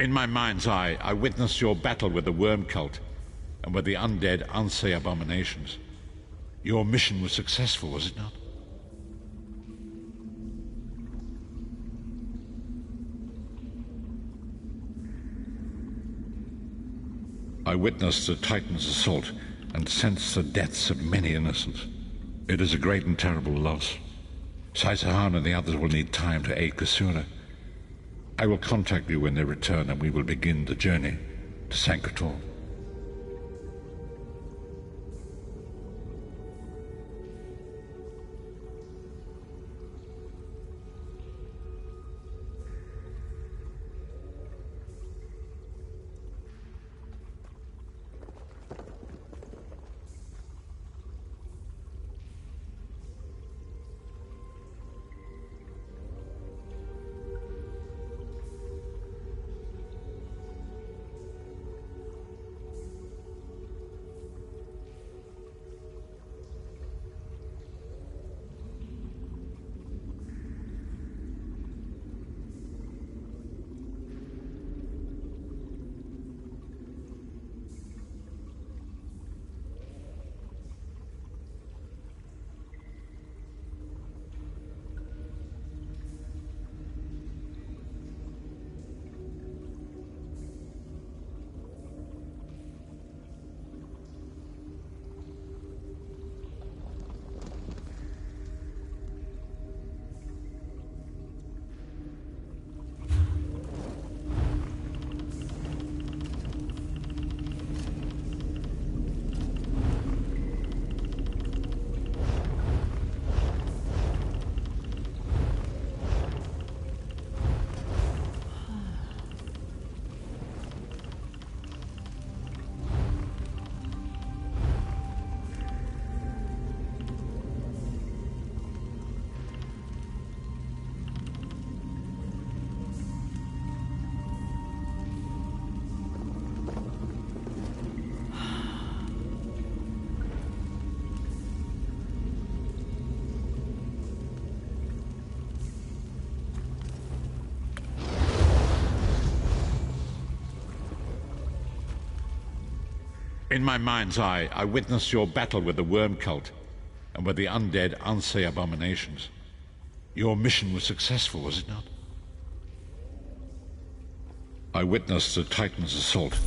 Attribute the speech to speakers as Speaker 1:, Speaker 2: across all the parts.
Speaker 1: In my mind's eye, I witnessed your battle with the worm cult and with the undead Unsay abominations. Your mission was successful, was it not? I witnessed the Titan's assault and sensed the deaths of many innocents. It is a great and terrible loss. Saisahan and the others will need time to aid Kasura. I will contact you when they return and we will begin the journey to Sanctuary. In my mind's eye, I witnessed your battle with the worm cult and with the undead Unsay abominations. Your mission was successful, was it not? I witnessed the Titan's assault.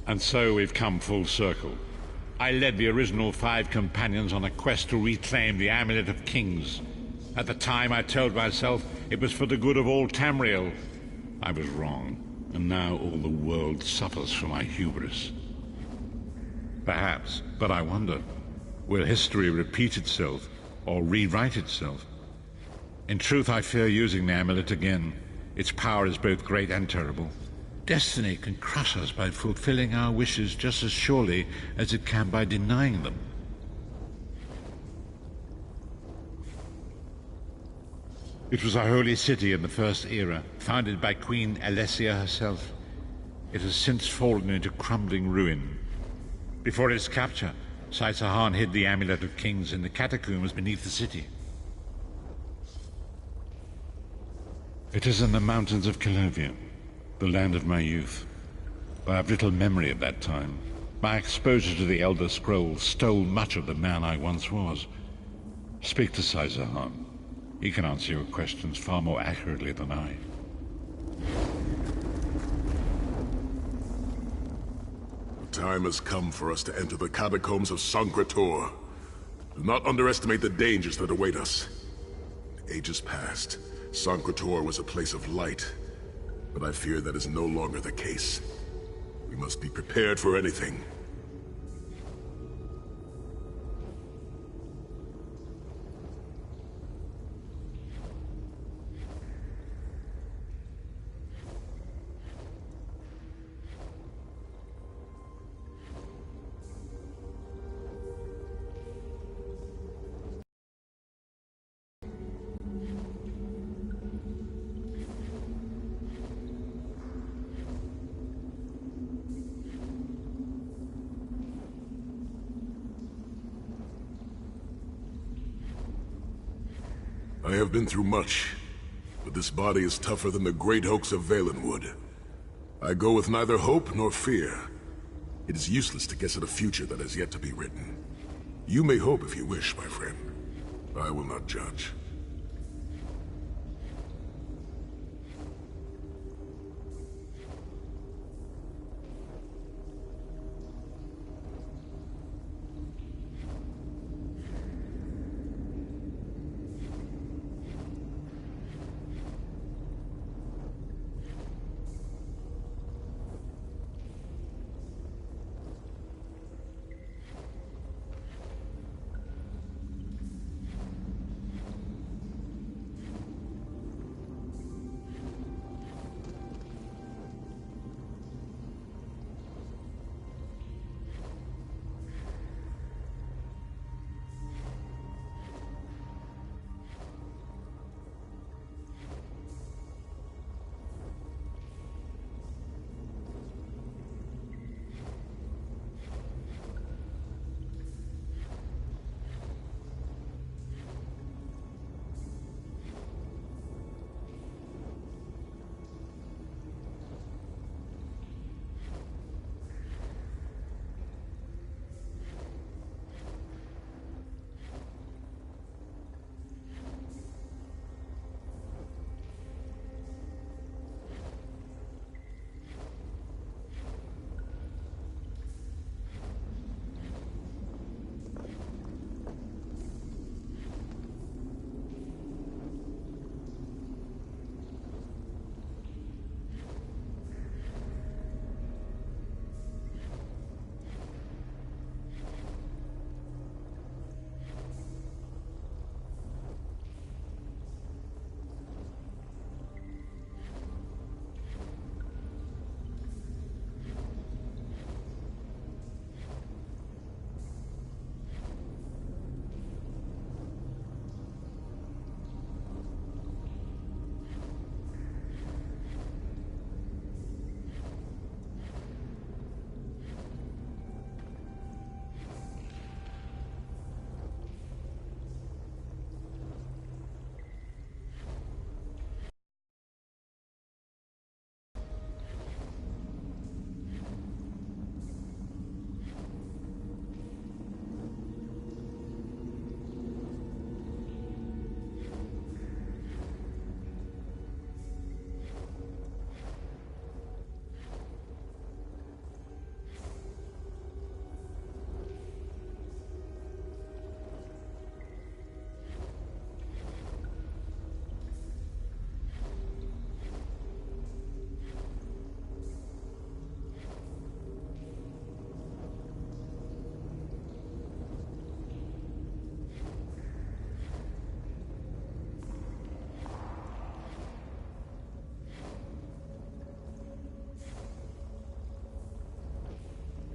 Speaker 1: And so we've come full circle. I led the original 5 companions on a quest to reclaim the Amulet of Kings. At the time, I told myself it was for the good of all Tamriel. I was wrong, and now all the world suffers from my hubris. Perhaps, but I wonder, will history repeat itself, or rewrite itself? In truth, I fear using the amulet again. Its power is both great and terrible. Destiny can crush us by fulfilling our wishes just as surely as it can by denying them. It was a holy city in the First Era, founded by Queen Alessia herself. It has since fallen into crumbling ruin. Before its capture, Saitahan hid the Amulet of Kings in the catacombs beneath the city. It is in the mountains of Calovia, the land of my youth. I have little memory of that time. My exposure to the Elder Scrolls stole much of the man I once was. Speak to Saitahan. He can answer your questions far more accurately than I.
Speaker 2: The time has come for us to enter the catacombs of Sancre-Tor. Do not underestimate the dangers that await us. In ages past, Sancre-Tor was a place of light, but I fear that is no longer the case. We must be prepared for anything. I have been through much, but this body is tougher than the great oaks of Valenwood. I go with neither hope nor fear. It is useless to guess at a future that has yet to be written. You may hope if you wish, my friend. I will not judge.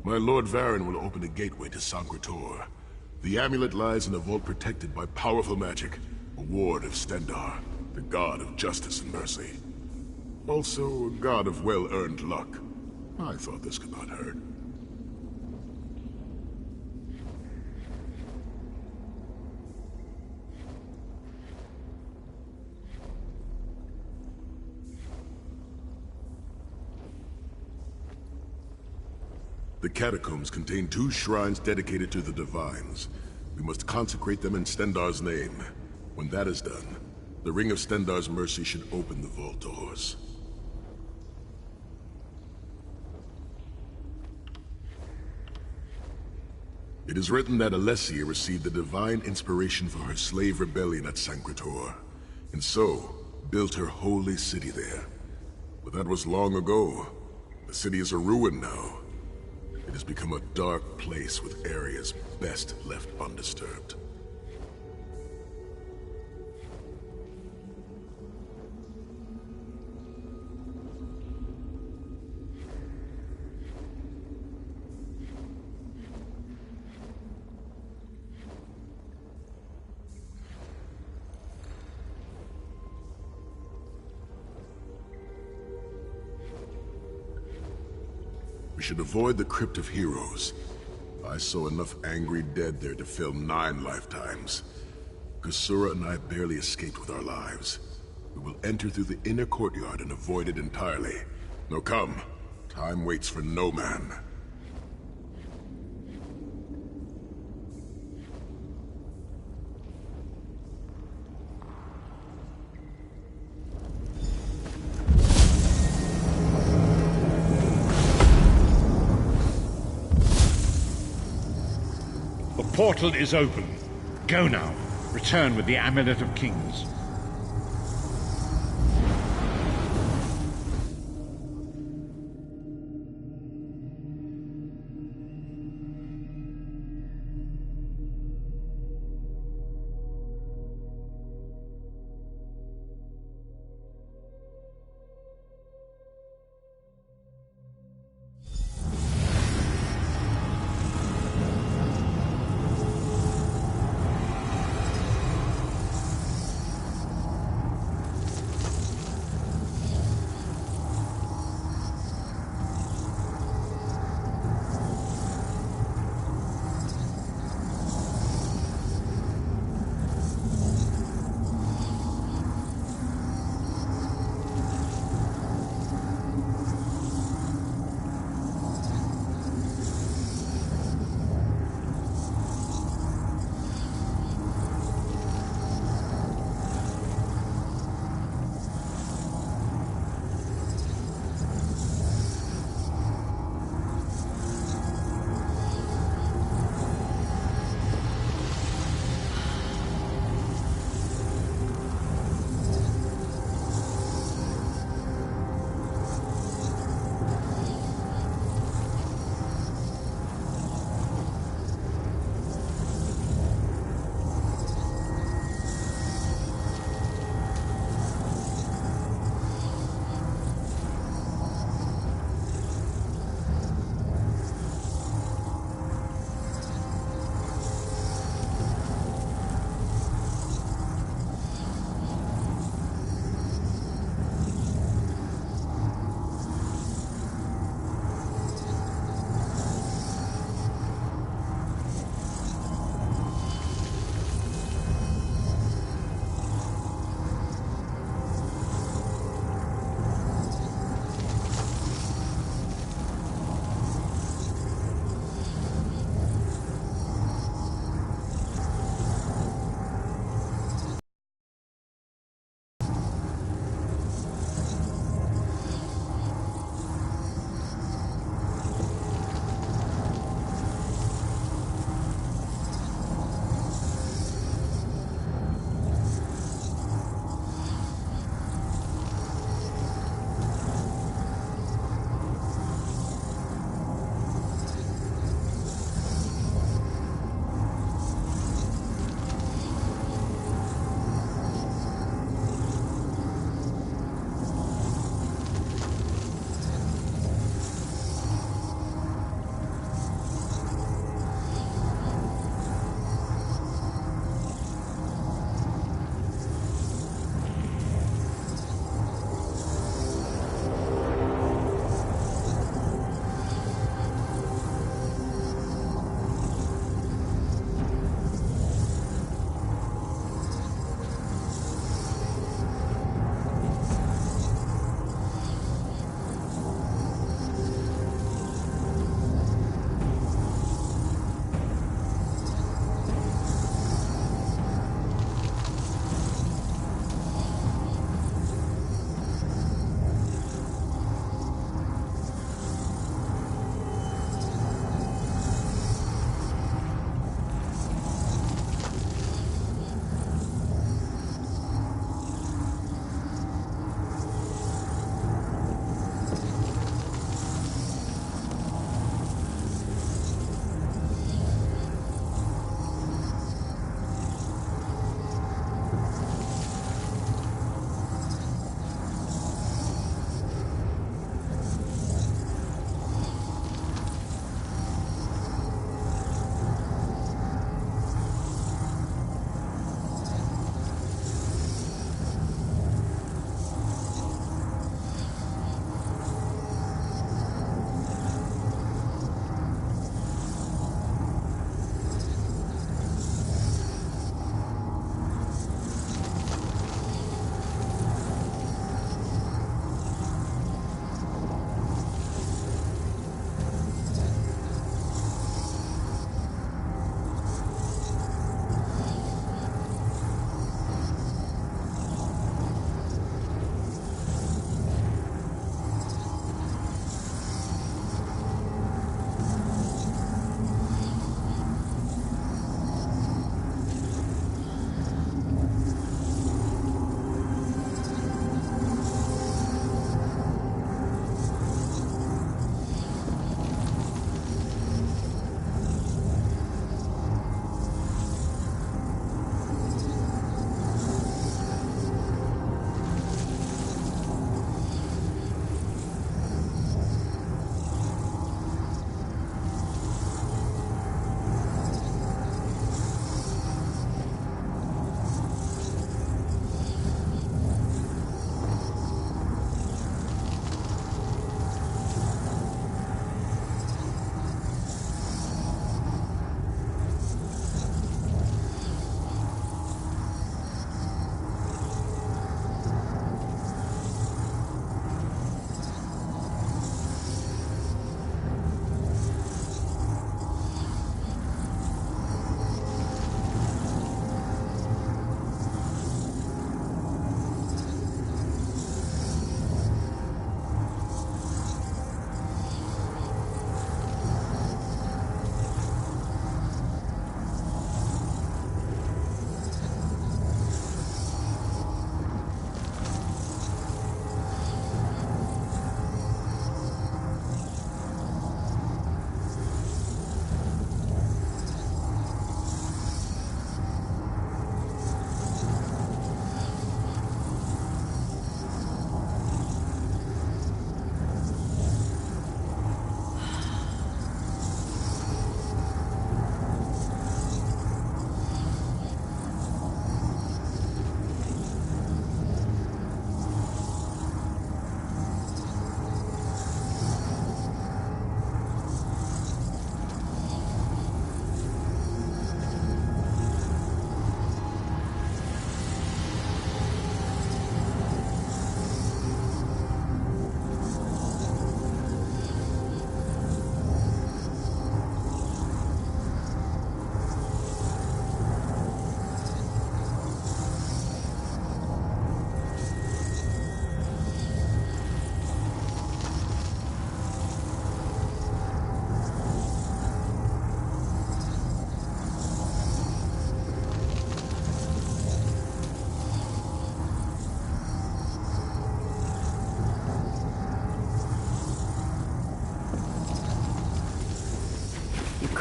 Speaker 2: My Lord Varen will open a gateway to Sancre-Tor. The amulet lies in a vault protected by powerful magic, a ward of Stendarr, the god of justice and mercy. Also, a god of well-earned luck. I thought this could not hurt. The catacombs contain 2 shrines dedicated to the Divines. We must consecrate them in Stendarr's name. When that is done, the Ring of Stendarr's mercy should open the vault doors. It is written that Alessia received the divine inspiration for her slave rebellion at Sancre-Tor, and so built her holy city there. But that was long ago. The city is a ruin now. It has become a dark place with areas best left undisturbed. We should avoid the Crypt of Heroes. I saw enough angry dead there to fill 9 lifetimes. Kusura and I barely escaped with our lives. We will enter through the inner courtyard and avoid it entirely. Now come. Time waits for no man.
Speaker 1: The portal is open. Go now. Return with the Amulet of Kings.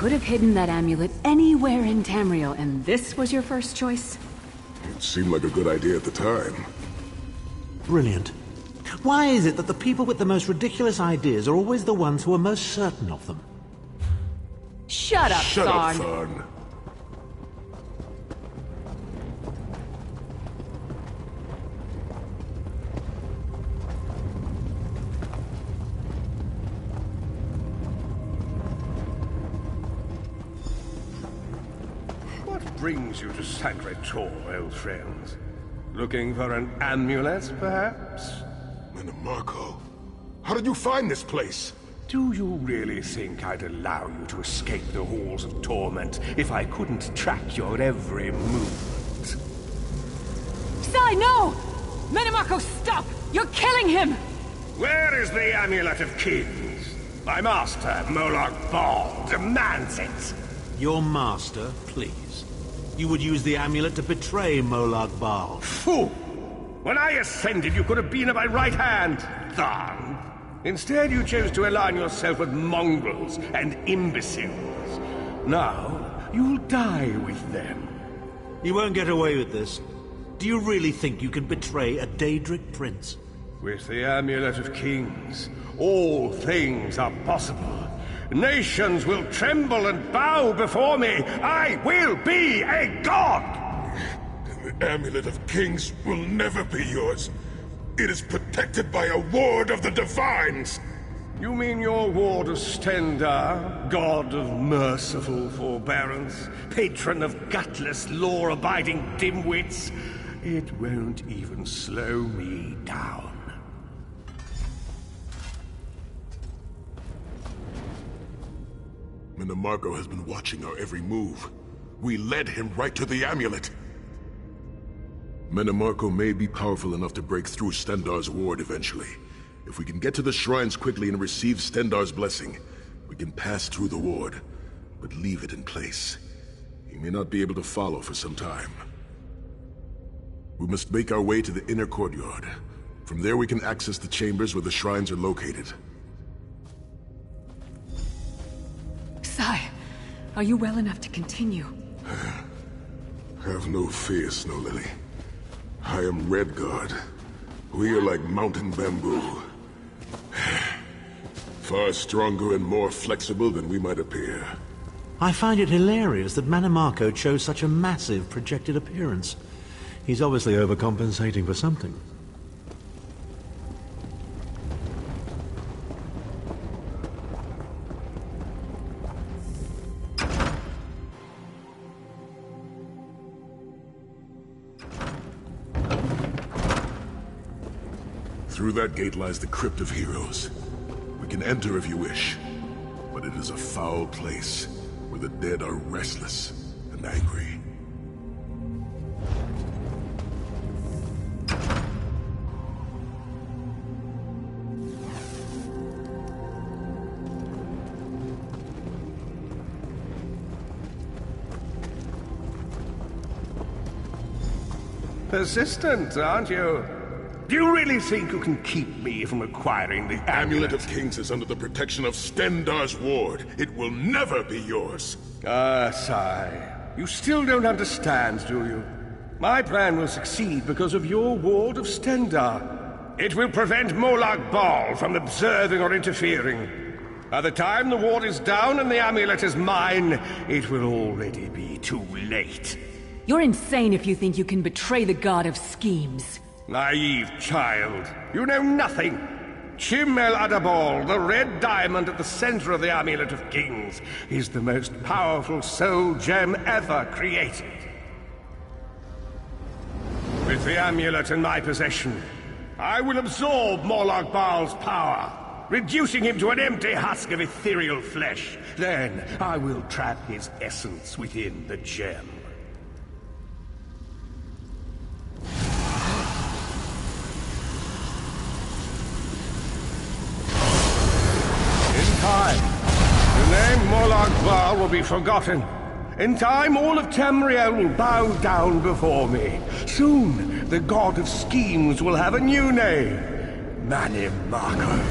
Speaker 3: could have hidden that amulet anywhere in Tamriel, and this was your first choice?
Speaker 2: It seemed like a good idea at the time.
Speaker 4: Brilliant. Why is it that the people with the most ridiculous ideas are always the ones who are most certain of them?
Speaker 3: Shut up,
Speaker 2: Shut up,
Speaker 3: Thorn.
Speaker 2: Thorn.
Speaker 5: What brings you to Sacred Tor, old friends? Looking for an amulet, perhaps?
Speaker 2: Menomarco, how did you find this place?
Speaker 5: Do you really think I'd allow you to escape the halls of torment if I couldn't track your every movement?
Speaker 3: Sai, no! Menomarco, stop! You're killing him!
Speaker 5: Where is the Amulet of Kings? My master, Molag Bal, demands it!
Speaker 4: Your master, please. You would use the amulet to betray Molag Bal.
Speaker 5: Fool! When I ascended, you could have been at my right hand, Tharn. Instead, you chose to align yourself with mongrels and imbeciles. Now, you'll die with them.
Speaker 4: You won't get away with this. Do you really think you can betray a Daedric prince?
Speaker 5: With the Amulet of Kings, all things are possible. Nations will tremble and bow before me. I will be a god!
Speaker 2: The Amulet of Kings will never be yours. It is protected by a ward of the Divines!
Speaker 5: You mean your ward of Stendarr, god of merciful forbearance, patron of gutless, law-abiding dimwits? It won't even slow me down.
Speaker 2: Menomarco has been watching our every move. We led him right to the amulet. Menomarco may be powerful enough to break through Stendarr's ward eventually. If we can get to the shrines quickly and receive Stendarr's blessing, we can pass through the ward, but leave it in place. He may not be able to follow for some time. We must make our way to the inner courtyard. From there we can access the chambers where the shrines are located.
Speaker 3: Sai, are you well enough to continue?
Speaker 2: Have no fear, Snow Lily. I am Redguard. We are like mountain bamboo. Far stronger and more flexible than we might appear.
Speaker 4: I find it hilarious that Menomarco chose such a massive projected appearance. He's obviously overcompensating for something.
Speaker 2: Through that gate lies the Crypt of Heroes. We can enter if you wish, but it is a foul place where the dead are restless and angry.
Speaker 5: Persistent, aren't you? Do you really think you can keep me from acquiring the
Speaker 2: Amulet of Kings is under the protection of Stendarr's ward. It will never be yours.
Speaker 5: Ah, Sai. You still don't understand, do you? My plan will succeed because of your ward of Stendarr. It will prevent Molag Bal from observing or interfering. By the time the ward is down and the amulet is mine, it will already be too late.
Speaker 3: You're insane if you think you can betray the god of schemes.
Speaker 5: Naive child. You know nothing. Chim-El Adabal, the red diamond at the center of the Amulet of Kings, is the most powerful soul gem ever created. With the amulet in my possession, I will absorb Molag Bal's power, reducing him to an empty husk of ethereal flesh. Then I will trap his essence within the gem. Time. The name Molag Bal will be forgotten. In time, all of Tamriel will bow down before me. Soon, the god of schemes will have a new name. Menomarco.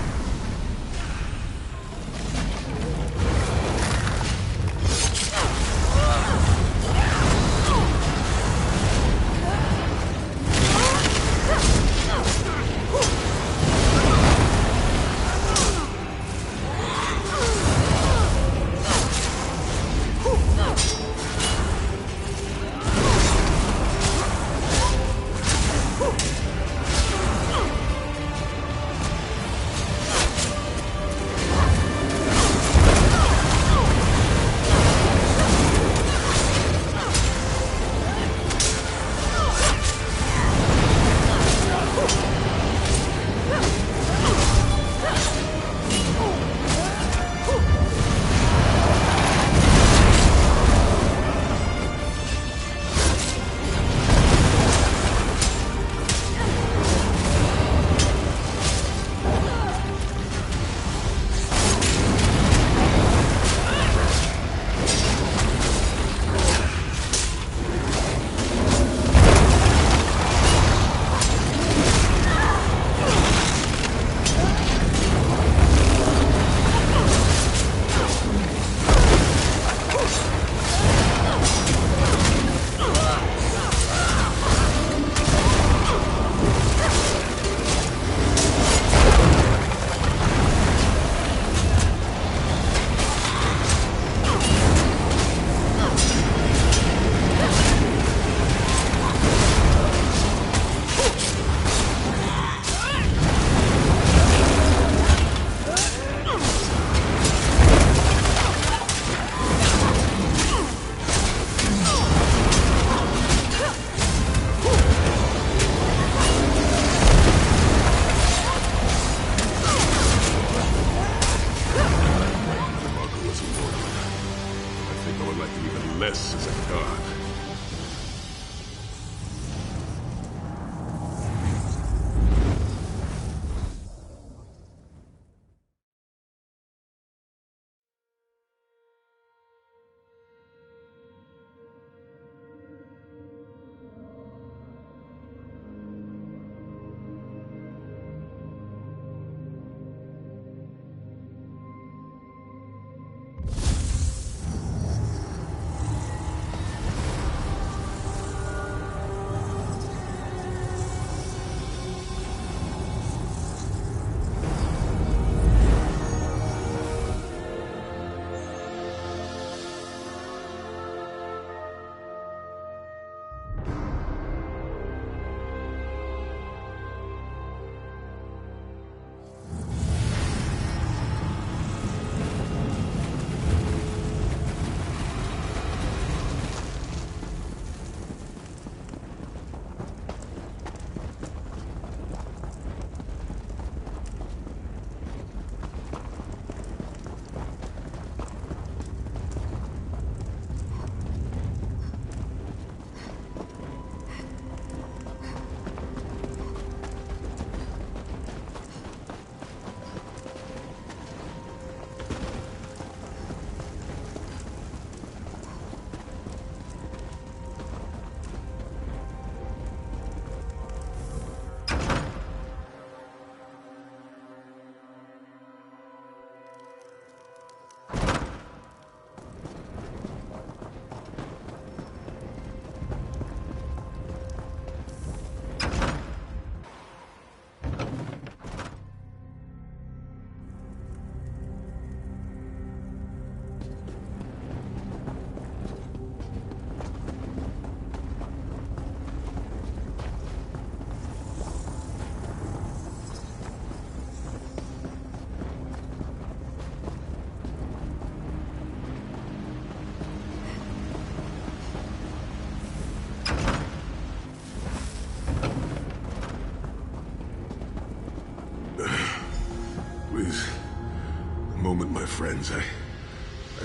Speaker 2: friends. I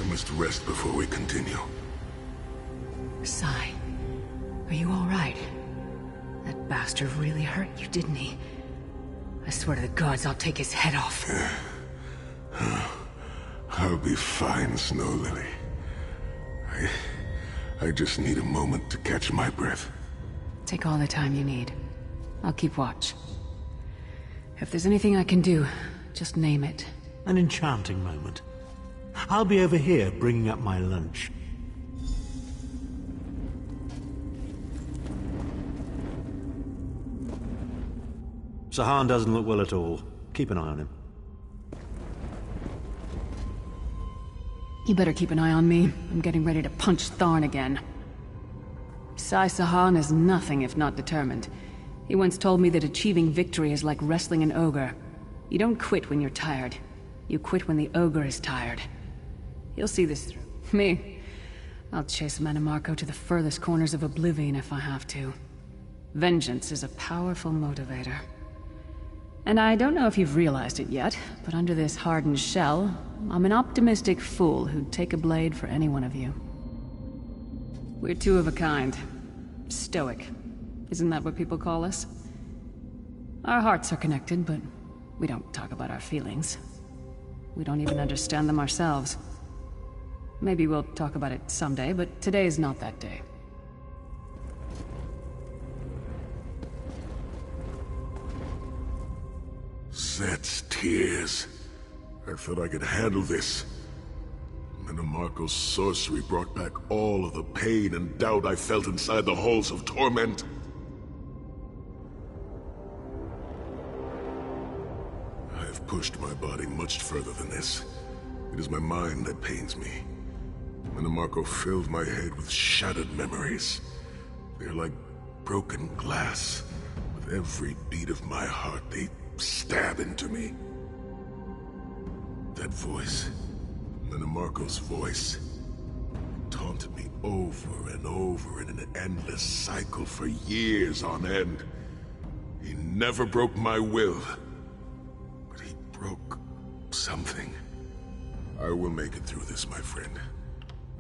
Speaker 2: must rest before we continue.
Speaker 3: Sai, are you all right? That bastard really hurt you, didn't he? I swear to the gods, I'll take his head off.
Speaker 2: I'll be fine, Snow Lily. I just need a moment to catch my breath.
Speaker 3: Take all the time you need. I'll keep watch. If there's anything I can do, just name it.
Speaker 4: An enchanting moment. I'll be over here bringing up my lunch. Sahan doesn't look well at all. Keep an eye on him.
Speaker 3: You better keep an eye on me. I'm getting ready to punch Tharn again. Sai Sahan is nothing if not determined. He once told me that achieving victory is like wrestling an ogre. You don't quit when you're tired. You quit when the ogre is tired. He'll see this through. Me? I'll chase Mannimarco to the furthest corners of Oblivion if I have to. Vengeance is a powerful motivator. And I don't know if you've realized it yet, but under this hardened shell, I'm an optimistic fool who'd take a blade for any one of you. We're two of a kind. Stoic. Isn't that what people call us? Our hearts are connected, but we don't talk about our feelings. We don't even understand them ourselves. Maybe we'll talk about it someday, but today is not that day.
Speaker 2: Set's tears. I thought I could handle this. Mannimarco's sorcery brought back all of the pain and doubt I felt inside the halls of torment. I have pushed my body much further than this. It is my mind that pains me. Mannimarco filled my head with shattered memories. They're like broken glass. With every beat of my heart, they stab into me. That voice, Mannimarco's voice, taunted me over and over in an endless cycle for years on end. He never broke my will, but he broke something. I will make it through this, my friend.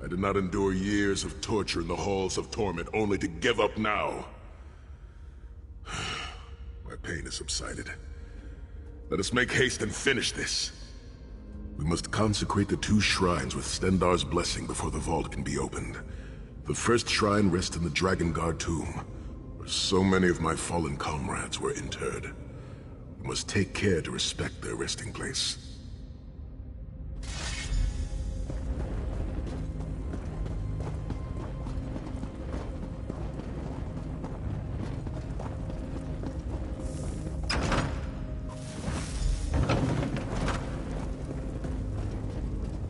Speaker 2: I did not endure years of torture in the halls of torment only to give up now. My pain has subsided. Let us make haste and finish this. We must consecrate the 2 shrines with Stendarr's blessing before the vault can be opened. The first shrine rests in the Drakengard tomb, where so many of my fallen comrades were interred. We must take care to respect their resting place.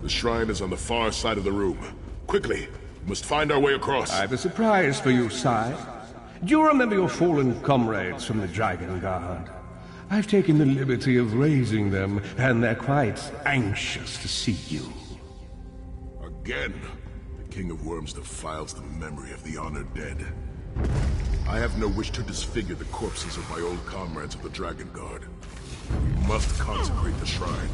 Speaker 2: The shrine is on the far side of the room. Quickly, we must find our way across.
Speaker 5: I've a surprise for you, Sai. Do you remember your fallen comrades from the Drakengard? I've taken the liberty of raising them, and they're quite anxious to see you.
Speaker 2: Again, the King of Worms defiles the memory of the honored dead. I have no wish to disfigure the corpses of my old comrades of the Drakengard. We must consecrate the shrine.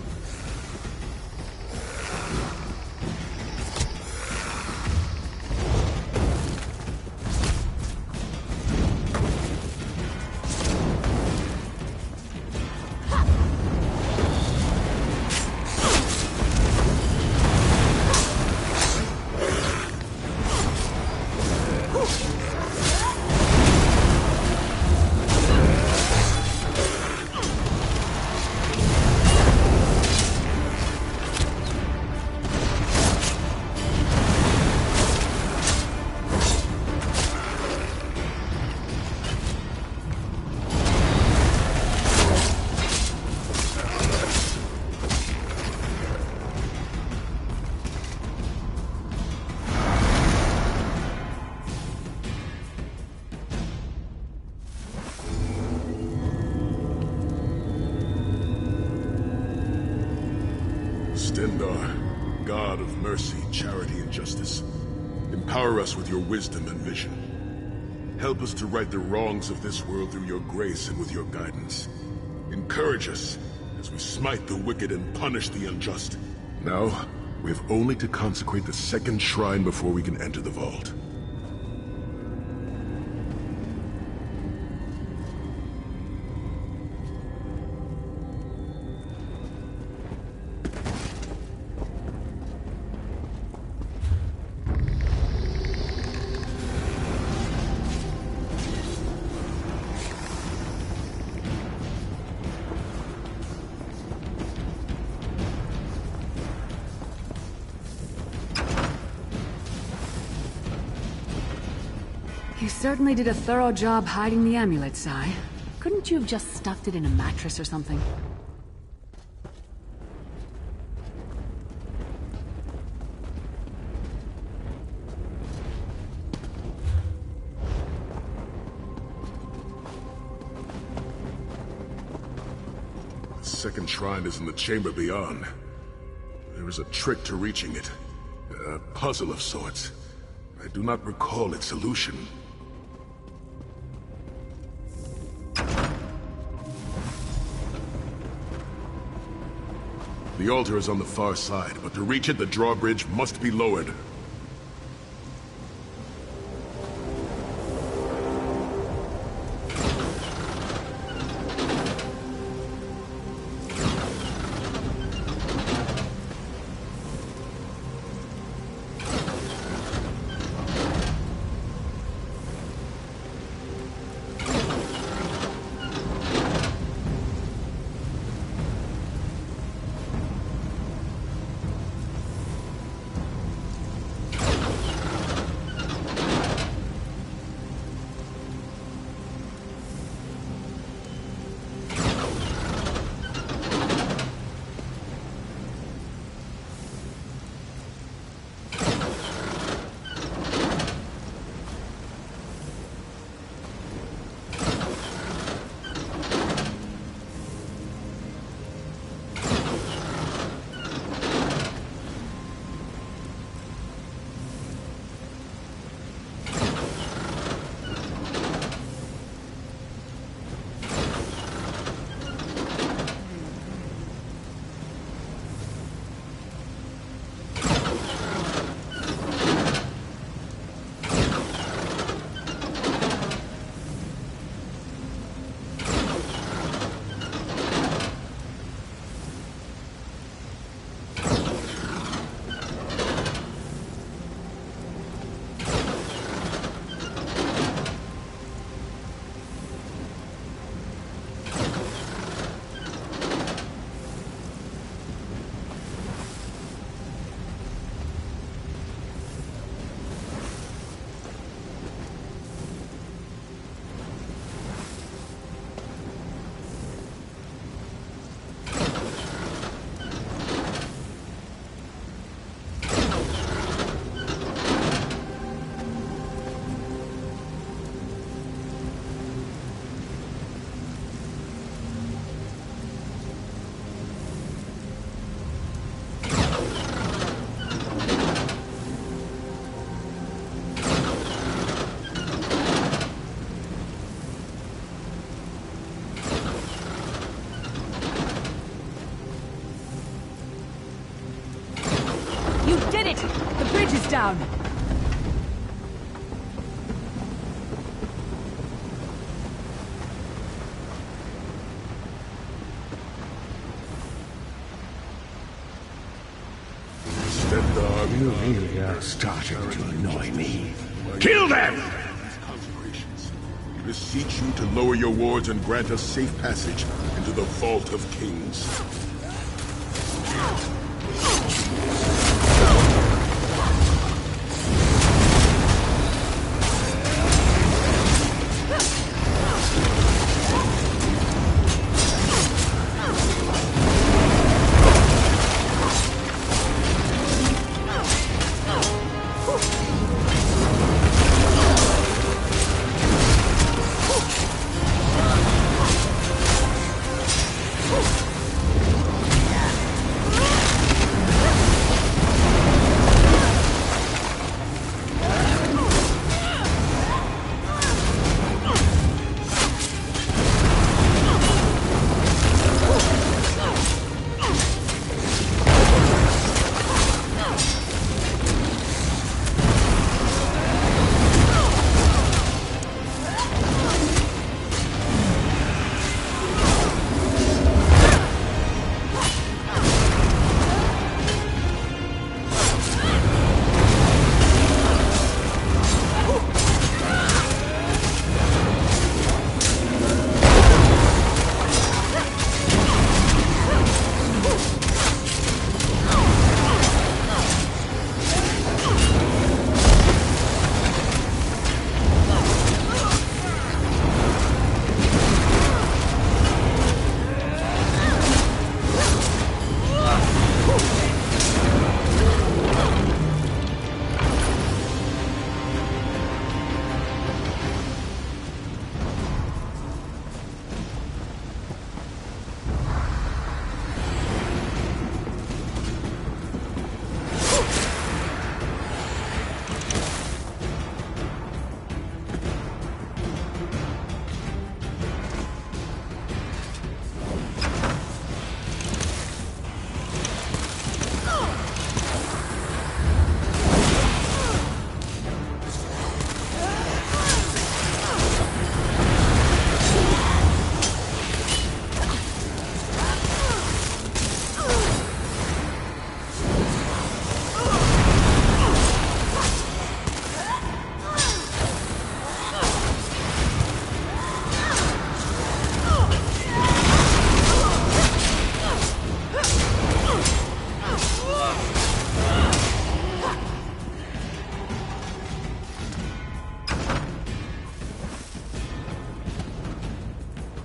Speaker 2: Stendarr, God of mercy, charity, and justice, empower us with your wisdom and vision. Help us to right the wrongs of this world through your grace and with your guidance. Encourage us as we smite the wicked and punish the unjust. Now, we have only to consecrate the second shrine before we can enter the vault.
Speaker 3: You certainly did a thorough job hiding the amulet, Sai. Couldn't you have just stuffed it in a mattress or something?
Speaker 2: The second shrine is in the chamber beyond. There is a trick to reaching it. A puzzle of sorts. I do not recall its solution. The altar is on the far side, but to reach it, the drawbridge must be lowered.
Speaker 3: Down!
Speaker 2: Stendarr,
Speaker 5: You really are starting to annoy me. Kill them!
Speaker 2: consecrations. We beseech you to lower your wards and grant us safe passage into the Vault of Kings.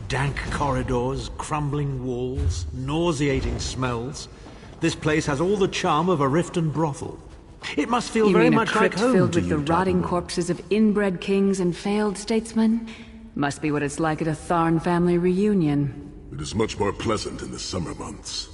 Speaker 4: Dank corridors, crumbling walls, nauseating smells. This place has all the charm of a Riften brothel. It must feel
Speaker 3: You
Speaker 4: very
Speaker 3: mean a
Speaker 4: much like
Speaker 3: crypt
Speaker 4: home
Speaker 3: filled
Speaker 4: to
Speaker 3: with
Speaker 4: you,
Speaker 3: the rotting
Speaker 4: Titanborn.
Speaker 3: corpses of inbred kings and failed statesmen? Must be what it's like at a Tharn family reunion.
Speaker 2: It is much more pleasant in the summer months.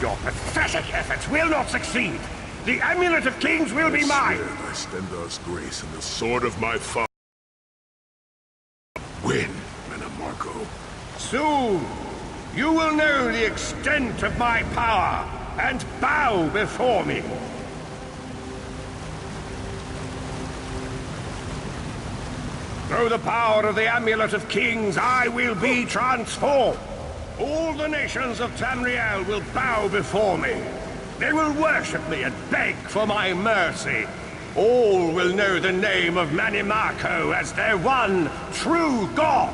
Speaker 5: Your pathetic efforts will not succeed. The Amulet of Kings will be mine.
Speaker 2: Swear by Stendarr's grace and the sword of my father. Win, Mannimarco.
Speaker 5: Soon, you will know the extent of my power and bow before me. Through the power of the Amulet of Kings, I will be transformed. All the nations of Tamriel will bow before me. They will worship me and beg for my mercy. All will know the name of Mannimarco as their one true god.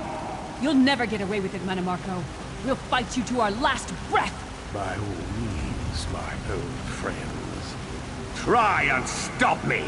Speaker 3: You'll never get away with it, Mannimarco. We'll fight you to our last breath!
Speaker 5: By all means, my old friends. Try and stop me!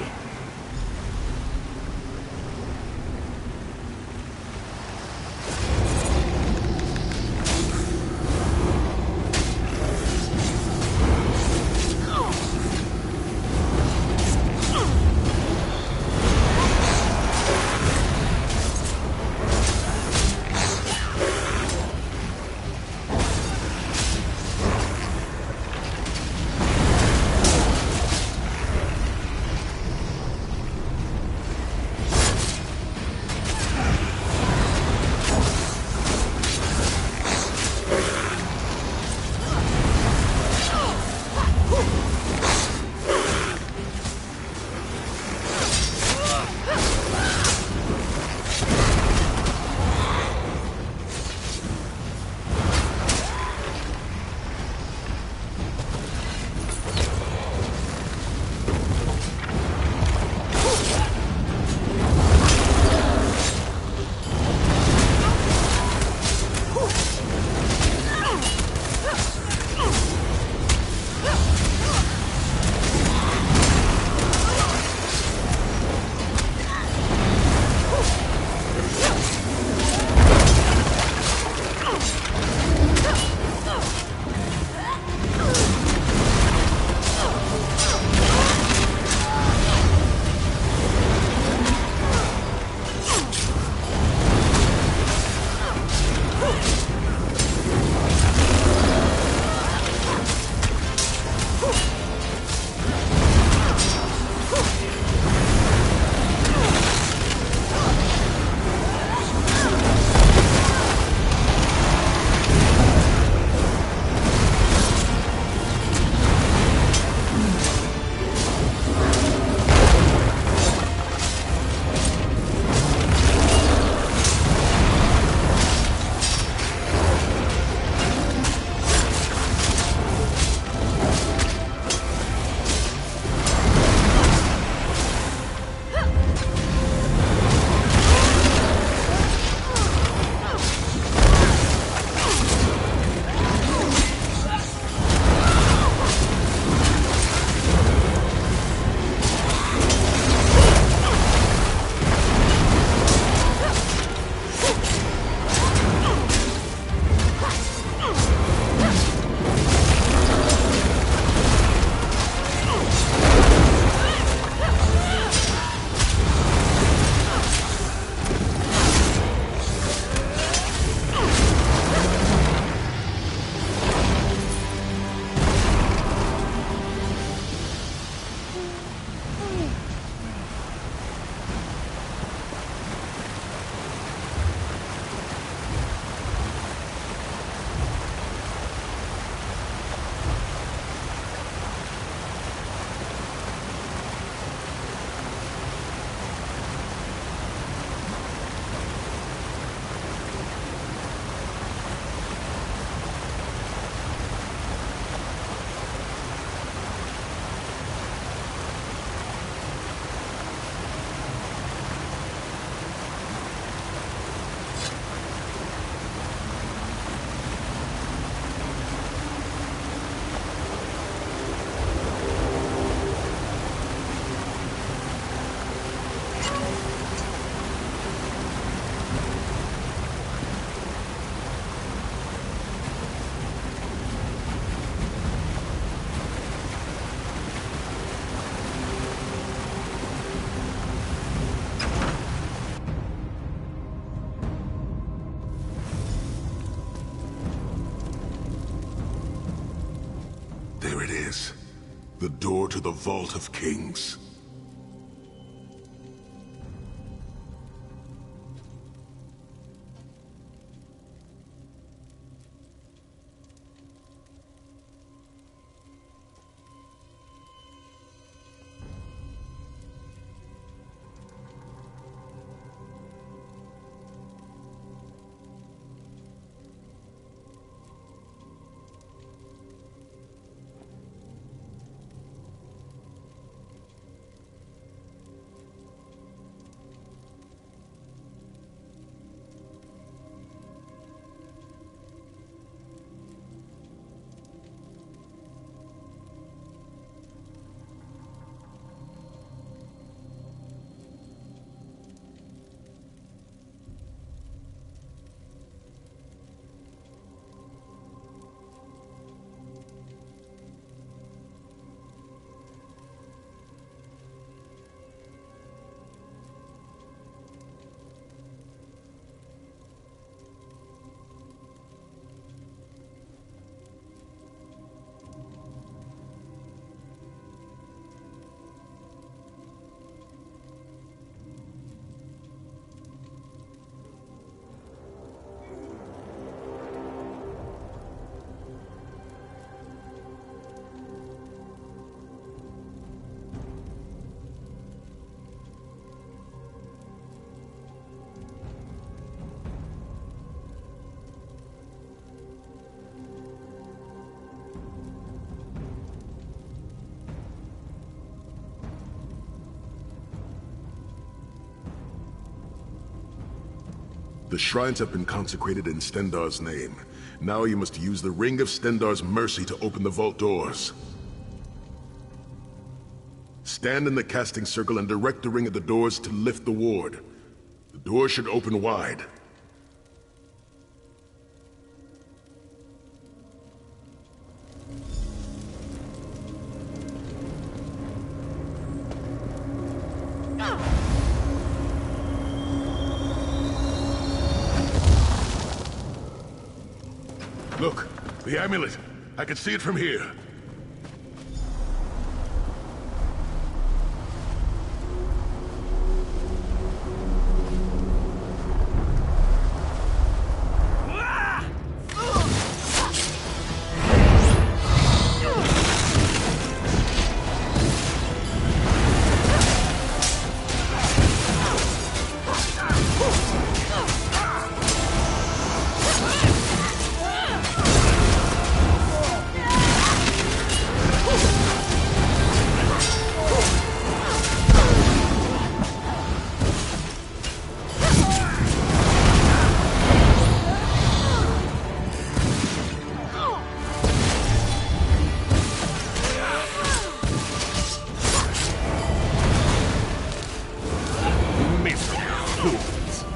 Speaker 2: it is. The door to the Vault of Kings. The shrines have been consecrated in Stendarr's name. Now you must use the Ring of Stendarr's mercy to open the vault doors. Stand in the casting circle and direct the ring at the doors to lift the ward. The doors should open wide. Look, the amulet. I can see it from here.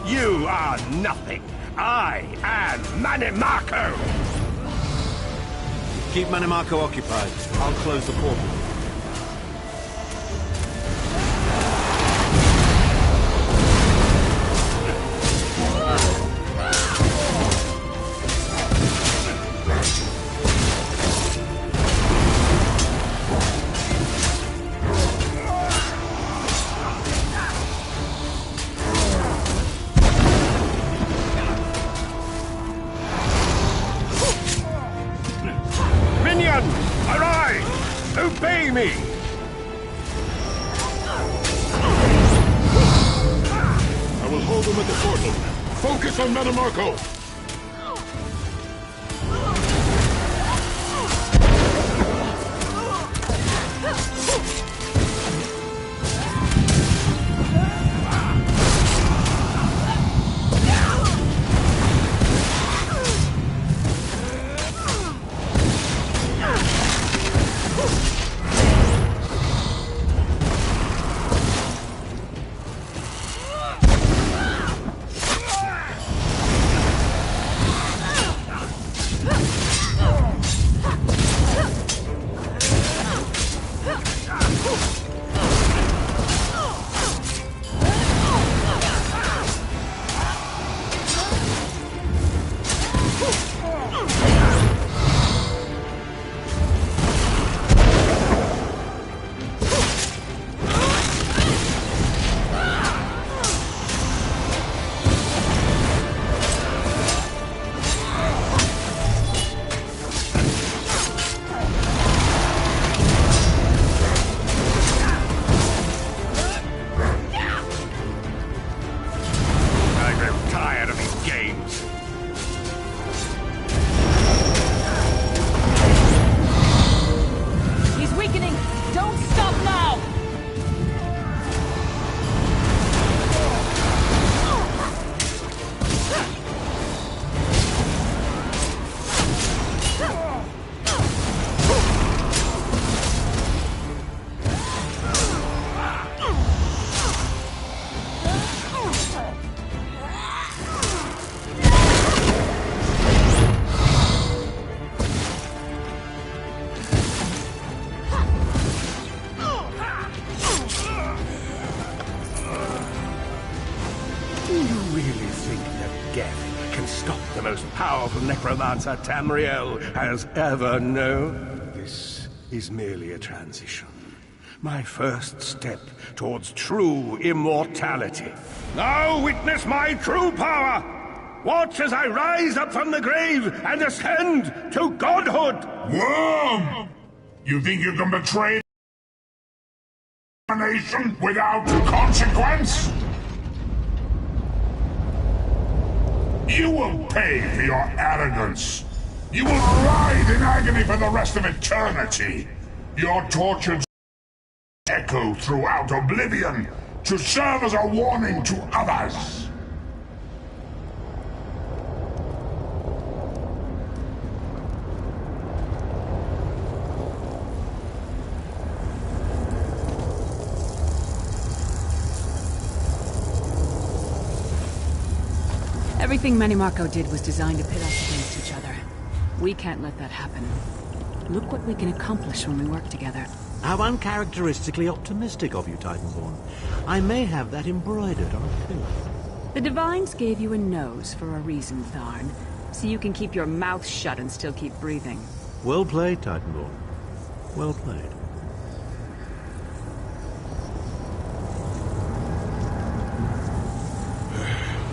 Speaker 5: You are nothing. I am Mannimarco!
Speaker 4: Keep Mannimarco occupied. I'll close the portal.
Speaker 5: Arise! Obey me!
Speaker 2: I will hold them at the portal. Focus on Mannimarco!
Speaker 5: think that death can stop the most powerful necromancer Tamriel has ever known? This is merely a transition. My first step towards true immortality. Now witness my true power! Watch as I rise up from the grave and ascend to godhood!
Speaker 6: Worm! You think you can betray a nation without consequence? You will pay for your arrogance. You will writhe in agony for the rest of eternity. Your tortured echo throughout oblivion to serve as a warning to others.
Speaker 3: Everything Manimarco did was designed to pit us against each other. We can't let that happen. Look what we can accomplish when we work together.
Speaker 4: How uncharacteristically optimistic of you, Titanborn. I may have that embroidered on a pillar.
Speaker 3: The Divines gave you a nose for a reason, Tharn. So you can keep your mouth shut and still keep breathing.
Speaker 4: Well played, Titanborn. Well played.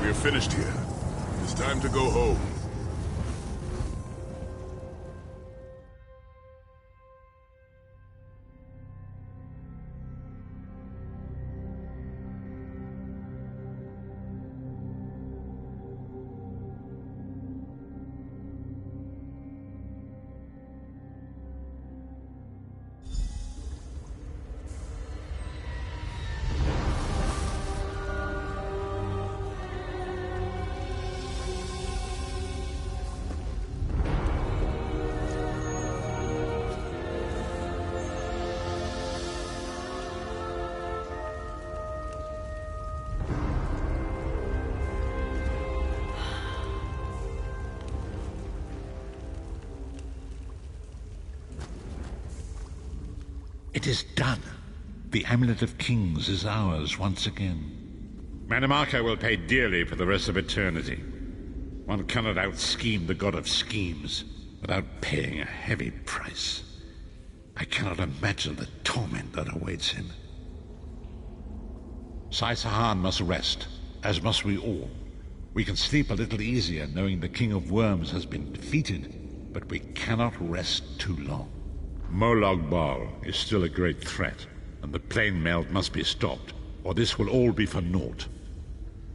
Speaker 2: We're finished here. It's time to go home.
Speaker 1: It is done. The Amulet of Kings is ours once again. Manimarco will pay dearly for the rest of eternity. One cannot out-scheme the god of schemes without paying a heavy price. I cannot imagine the torment that awaits him. Sai-Sahan must rest, as must we all. We can sleep a little easier knowing the King of Worms has been defeated, but we cannot rest too long. Molag Bal is still a great threat, and the plane melt must be stopped, or this will all be for naught.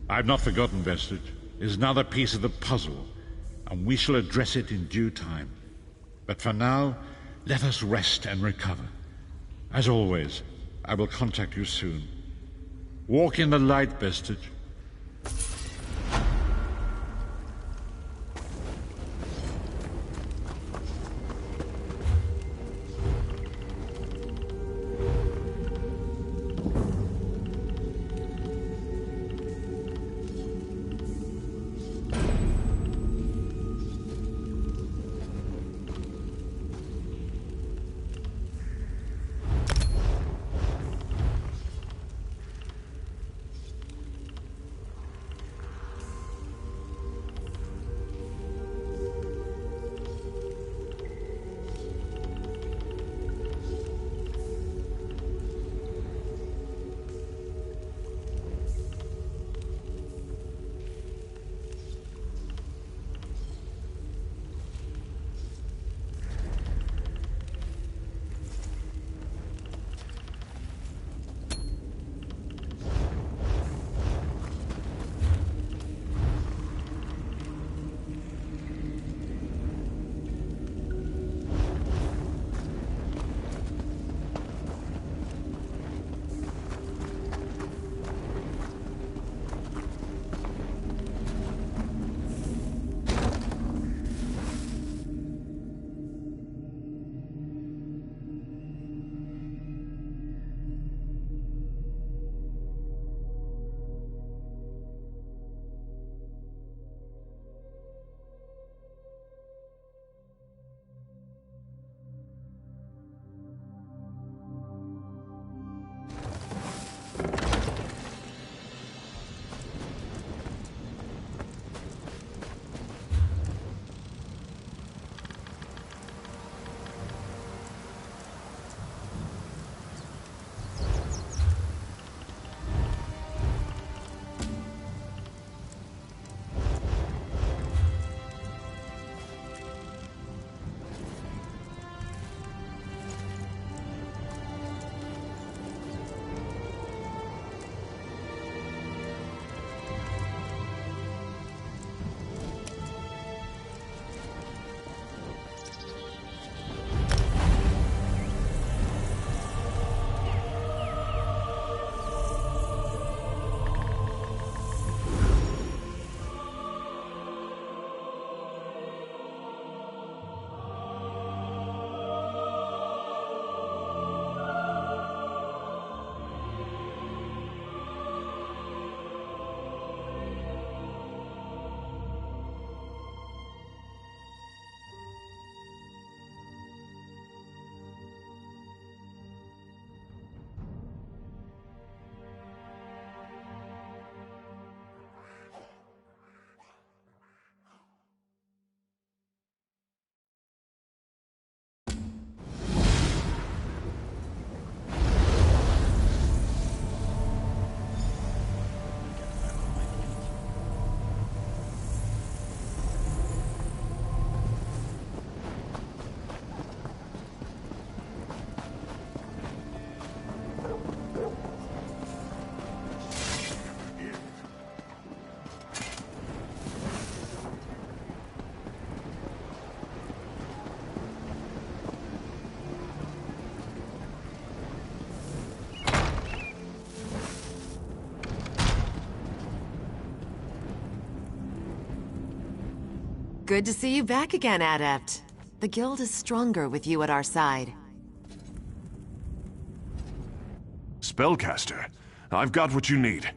Speaker 1: I have not forgotten Vestige. It is another piece of the puzzle, and we shall address it in due time. But for now, let us rest and recover. As always, I will contact you soon. Walk in the light, Vestige.
Speaker 7: Good to see you back again, Adept. The guild is stronger with you at our side.
Speaker 8: Spellcaster, I've got what you need.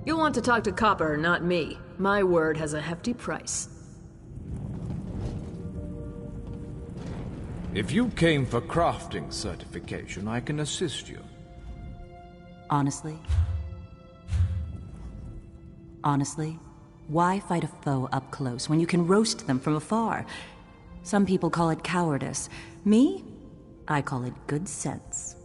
Speaker 9: You'll want to talk to Copper, not me. My word has a hefty price.
Speaker 10: If you came for crafting certification, I can assist you.
Speaker 11: Honestly? Honestly? Why fight a foe up close when you can roast them from afar? Some people call it cowardice. Me? I call it good sense.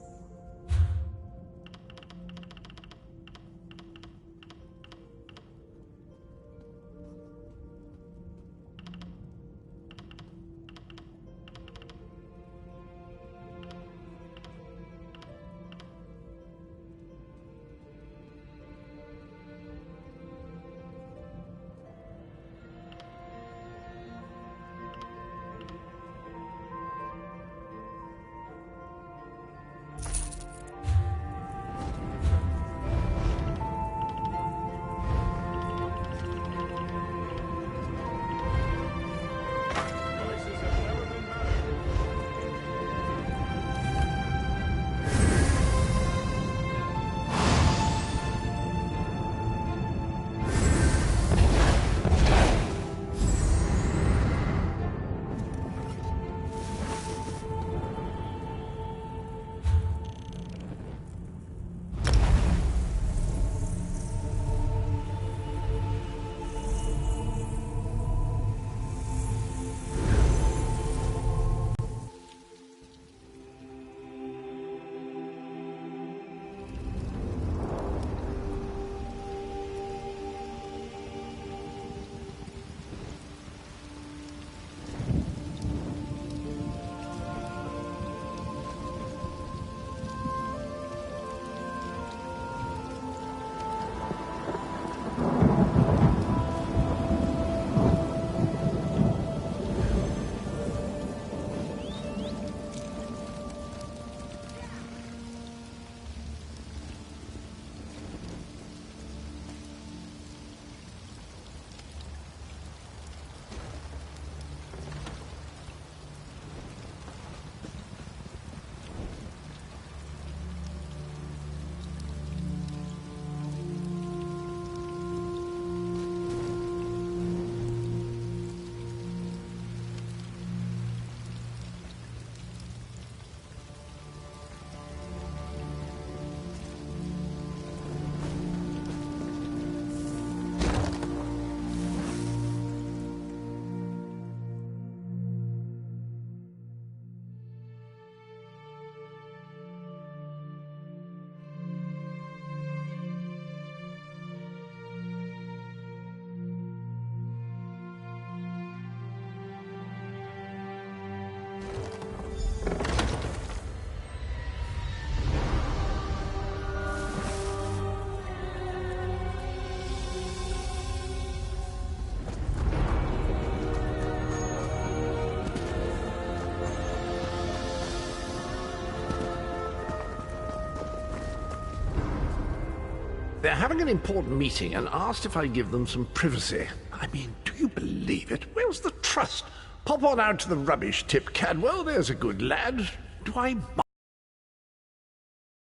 Speaker 5: They're having an important meeting and asked if I give them some privacy. I mean, do you believe it? Where's the trust? Pop on out to the rubbish tip, Cadwell. There's a good lad. Do I...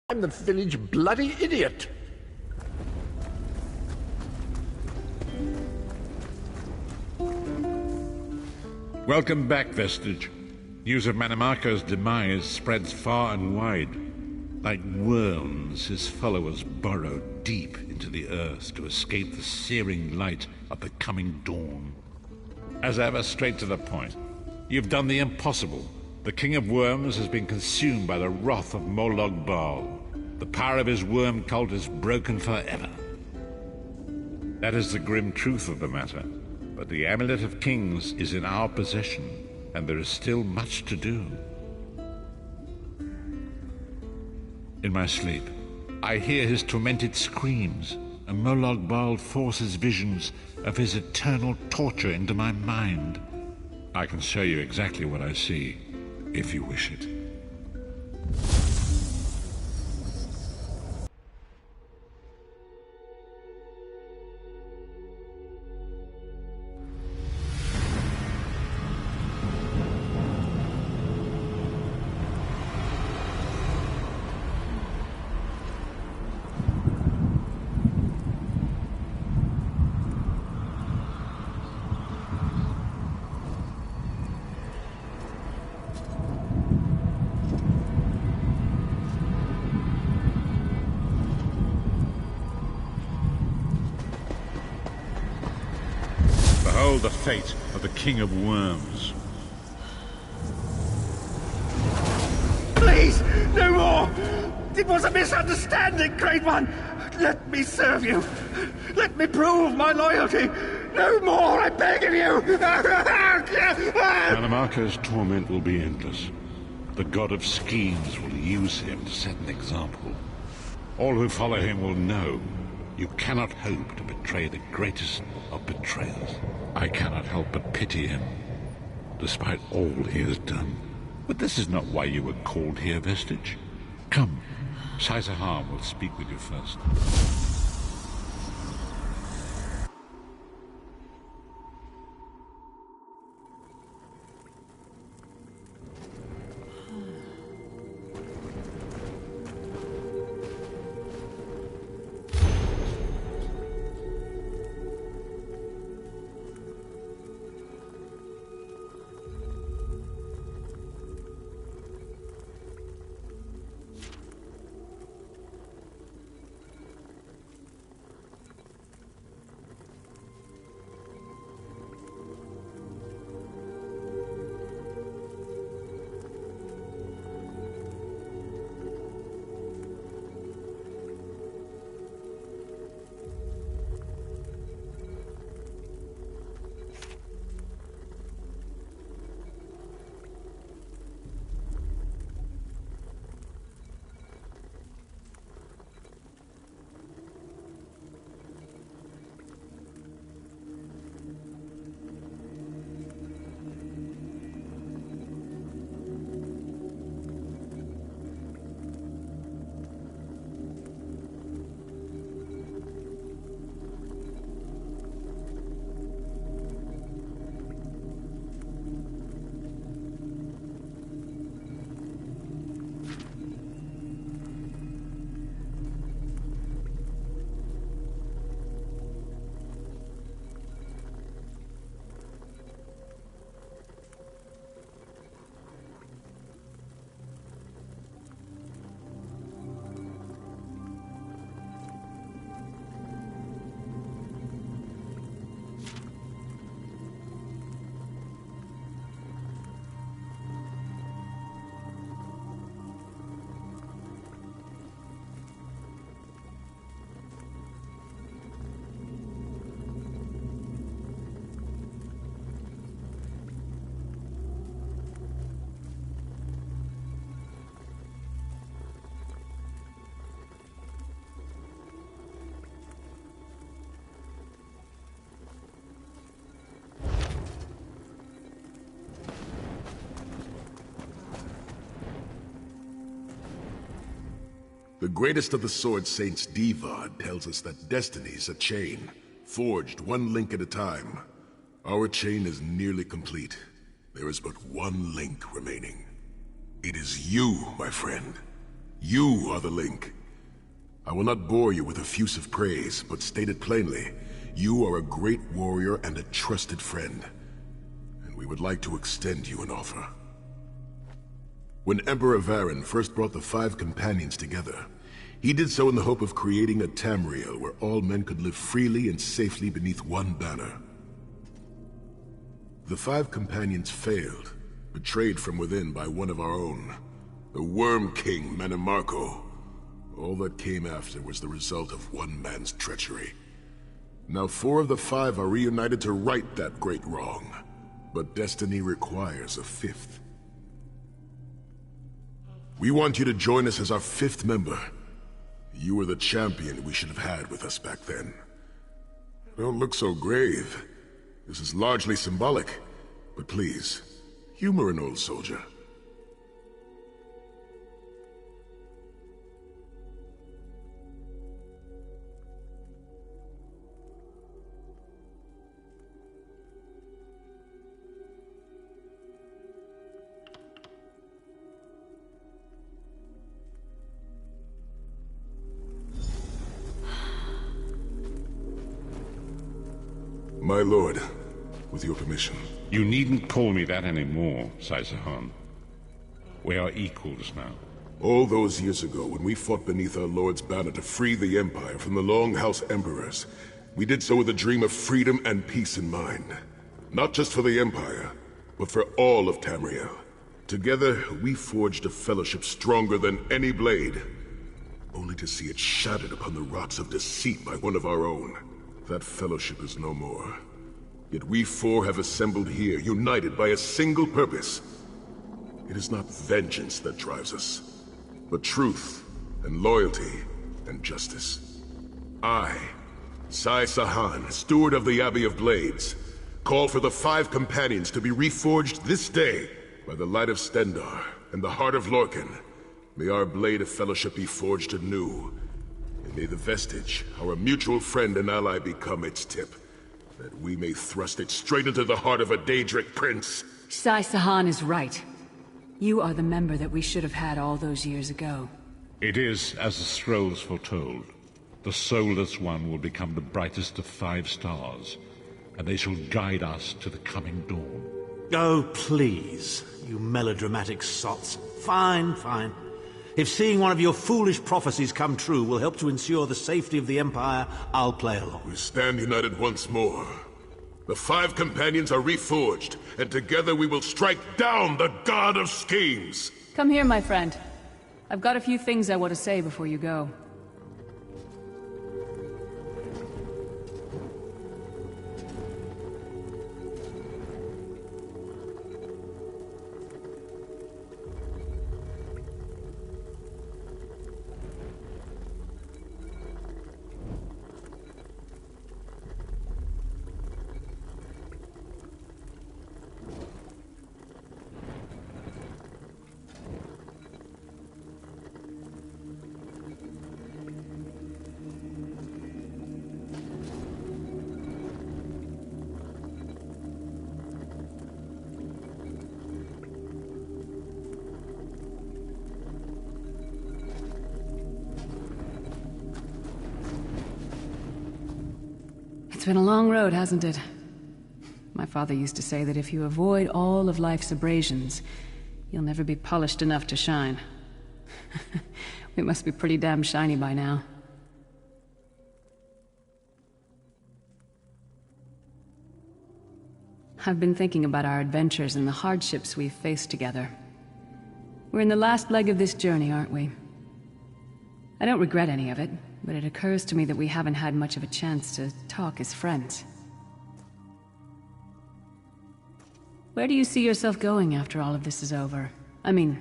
Speaker 5: I'm the village bloody idiot.
Speaker 1: Welcome back, Vestige. News of Mannimarco's demise spreads far and wide. Like worms, his followers burrow deep into the earth to escape the searing light of the coming dawn. As ever, straight to the point. You've done the impossible. The King of Worms has been consumed by the wrath of Molag Bal. The power of his worm cult is broken forever. That is the grim truth of the matter. But the Amulet of Kings is in our possession, and there is still much to do. In my sleep, I hear his tormented screams, and Molag Bal forces visions of his eternal torture into my mind. I can show you exactly what I see, if you wish it. Behold the fate of the King of Worms.
Speaker 5: Please, no more! It was a misunderstanding, Great One! Let me serve you! Let me prove my loyalty! No more, I beg of you!
Speaker 1: Mannimarco's torment will be endless. The god of schemes will use him to set an example. All who follow him will know you cannot hope to betray the greatest of betrayers. I cannot help but pity him, despite all he has done. But this is not why you were called here, Vestige. Come, Saisahar will speak with you first.
Speaker 2: The greatest of the Sword Saints, Divad, tells us that destiny's a chain, forged one link at a time. Our chain is nearly complete. There is but one link remaining. It is you, my friend. You are the link. I will not bore you with effusive praise, but state it plainly. You are a great warrior and a trusted friend. And we would like to extend you an offer. When Emperor Varen first brought the 5 companions together, he did so in the hope of creating a Tamriel where all men could live freely and safely beneath one banner. The 5 companions failed, betrayed from within by one of our own, the Worm King Mannimarco. All that came after was the result of one man's treachery. Now 4 of the 5 are reunited to right that great wrong, but destiny requires a 5th. We want you to join us as our 5th member. You were the champion we should have had with us back then. Don't look so grave. This is largely symbolic, but please, humor an old soldier. My lord, with your permission.
Speaker 1: You needn't call me that anymore, Sai-Sahan. We are equals now.
Speaker 2: All those years ago, when we fought beneath our lord's banner to free the Empire from the Longhouse Emperors, we did so with a dream of freedom and peace in mind. Not just for the Empire, but for all of Tamriel. Together, we forged a fellowship stronger than any blade, only to see it shattered upon the rocks of deceit by one of our own. That fellowship is no more. Yet we 4 have assembled here, united by a single purpose. It is not vengeance that drives us, but truth and loyalty and justice. I, Sai-Sahan, steward of the Abbey of Blades, call for the 5 companions to be reforged this day by the light of Stendarr and the heart of Lorkhan. May our blade of fellowship be forged anew. And may the vestige, our mutual friend and ally, become its tip, that we may thrust it straight into the heart of a Daedric prince.
Speaker 3: Sai-Sahan is right. You are the member that we should have had all those years ago.
Speaker 1: It is as the scrolls foretold. The soulless one will become the brightest of 5 stars, and they shall guide us to the coming dawn.
Speaker 4: Oh, please, you melodramatic sots. Fine, fine. If seeing one of your foolish prophecies come true will help to ensure the safety of the Empire, I'll play along.
Speaker 2: We stand united once more. The 5 companions are reforged, and together we will strike down the God of Schemes!
Speaker 3: Come here, my friend. I've got a few things I want to say before you go. It's been a long road, hasn't it? My father used to say that if you avoid all of life's abrasions, you'll never be polished enough to shine. We must be pretty damn shiny by now. I've been thinking about our adventures and the hardships we've faced together. We're in the last leg of this journey, aren't we? I don't regret any of it, but it occurs to me that we haven't had much of a chance to talk as friends. Where do you see yourself going after all of this is over? I mean,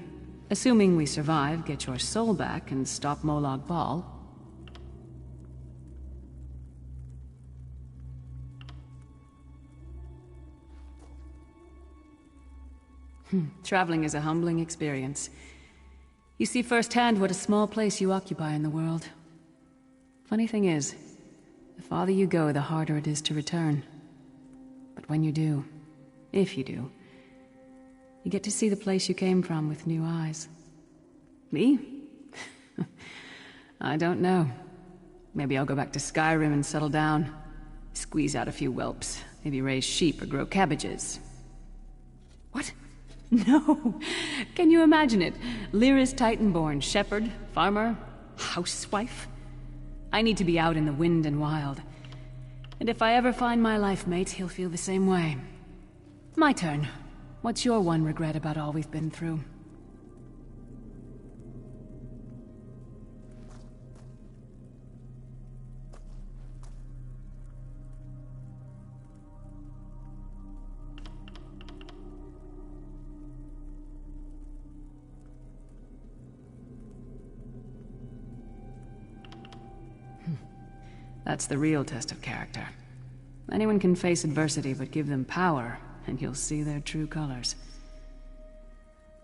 Speaker 3: assuming we survive, get your soul back, and stop Molag Bal. Traveling is a humbling experience. You see firsthand what a small place you occupy in the world. Funny thing is, the farther you go, the harder it is to return. But when you do, if you do, you get to see the place you came from with new eyes. Me? I don't know. Maybe I'll go back to Skyrim and settle down. Squeeze out a few whelps. Maybe raise sheep or grow cabbages. What? No! Can you imagine it? Lyra's Titanborn, shepherd, farmer, housewife? I need to be out in the wind and wild. And if I ever find my life mate, he'll feel the same way. My turn. What's your one regret about all we've been through? That's the real test of character. Anyone can face adversity, but give them power, and you'll see their true colors.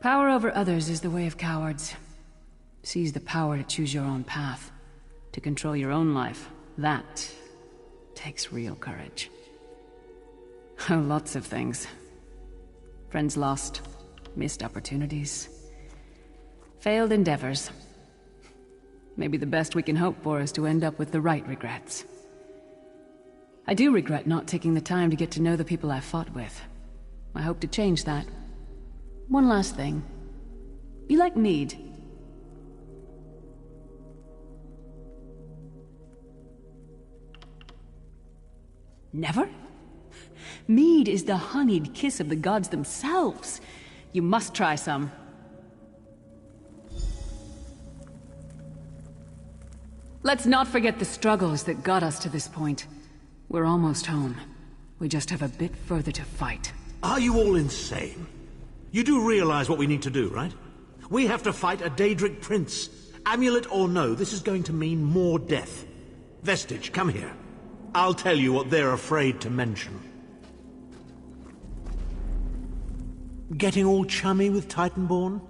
Speaker 3: Power over others is the way of cowards. Seize the power to choose your own path, to control your own life. That takes real courage. Oh, lots of things. Friends lost, missed opportunities, failed endeavors. Maybe the best we can hope for is to end up with the right regrets. I do regret not taking the time to get to know the people I fought with. I hope to change that. One last thing. You like mead? Never? Mead is the honeyed kiss of the gods themselves. You must try some. Let's not forget the struggles that got us to this point. We're almost home. We just have a bit further to fight.
Speaker 4: Are you all insane? You do realize what we need to do, right? We have to fight a Daedric prince. Amulet or no, this is going to mean more death. Vestige, come here. I'll tell you what they're afraid to mention. Getting all chummy with Titanborn?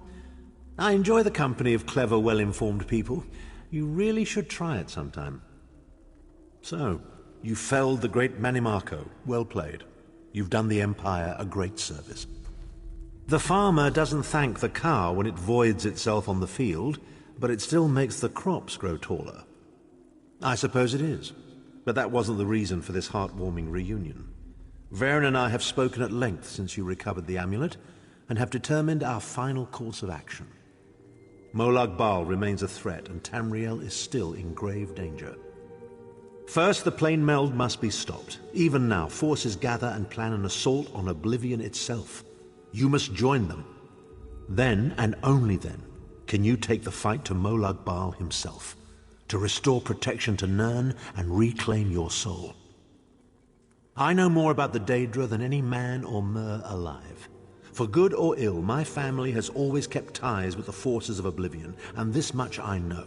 Speaker 4: I enjoy the company of clever, well-informed people. You really should try it sometime. So, you felled the great Manimarco. Well played. You've done the Empire a great service. The farmer doesn't thank the cow when it voids itself on the field, but it still makes the crops grow taller. I suppose it is, but that wasn't the reason for this heartwarming reunion. Varen and I have spoken at length since you recovered the amulet, and have determined our final course of action. Molag Bal remains a threat, and Tamriel is still in grave danger. First, the plane meld must be stopped. Even now, forces gather and plan an assault on Oblivion itself. You must join them. Then, and only then, can you take the fight to Molag Bal himself, to restore protection to Nirn and reclaim your soul. I know more about the Daedra than any man or mer alive. For good or ill, my family has always kept ties with the forces of Oblivion, and this much I know.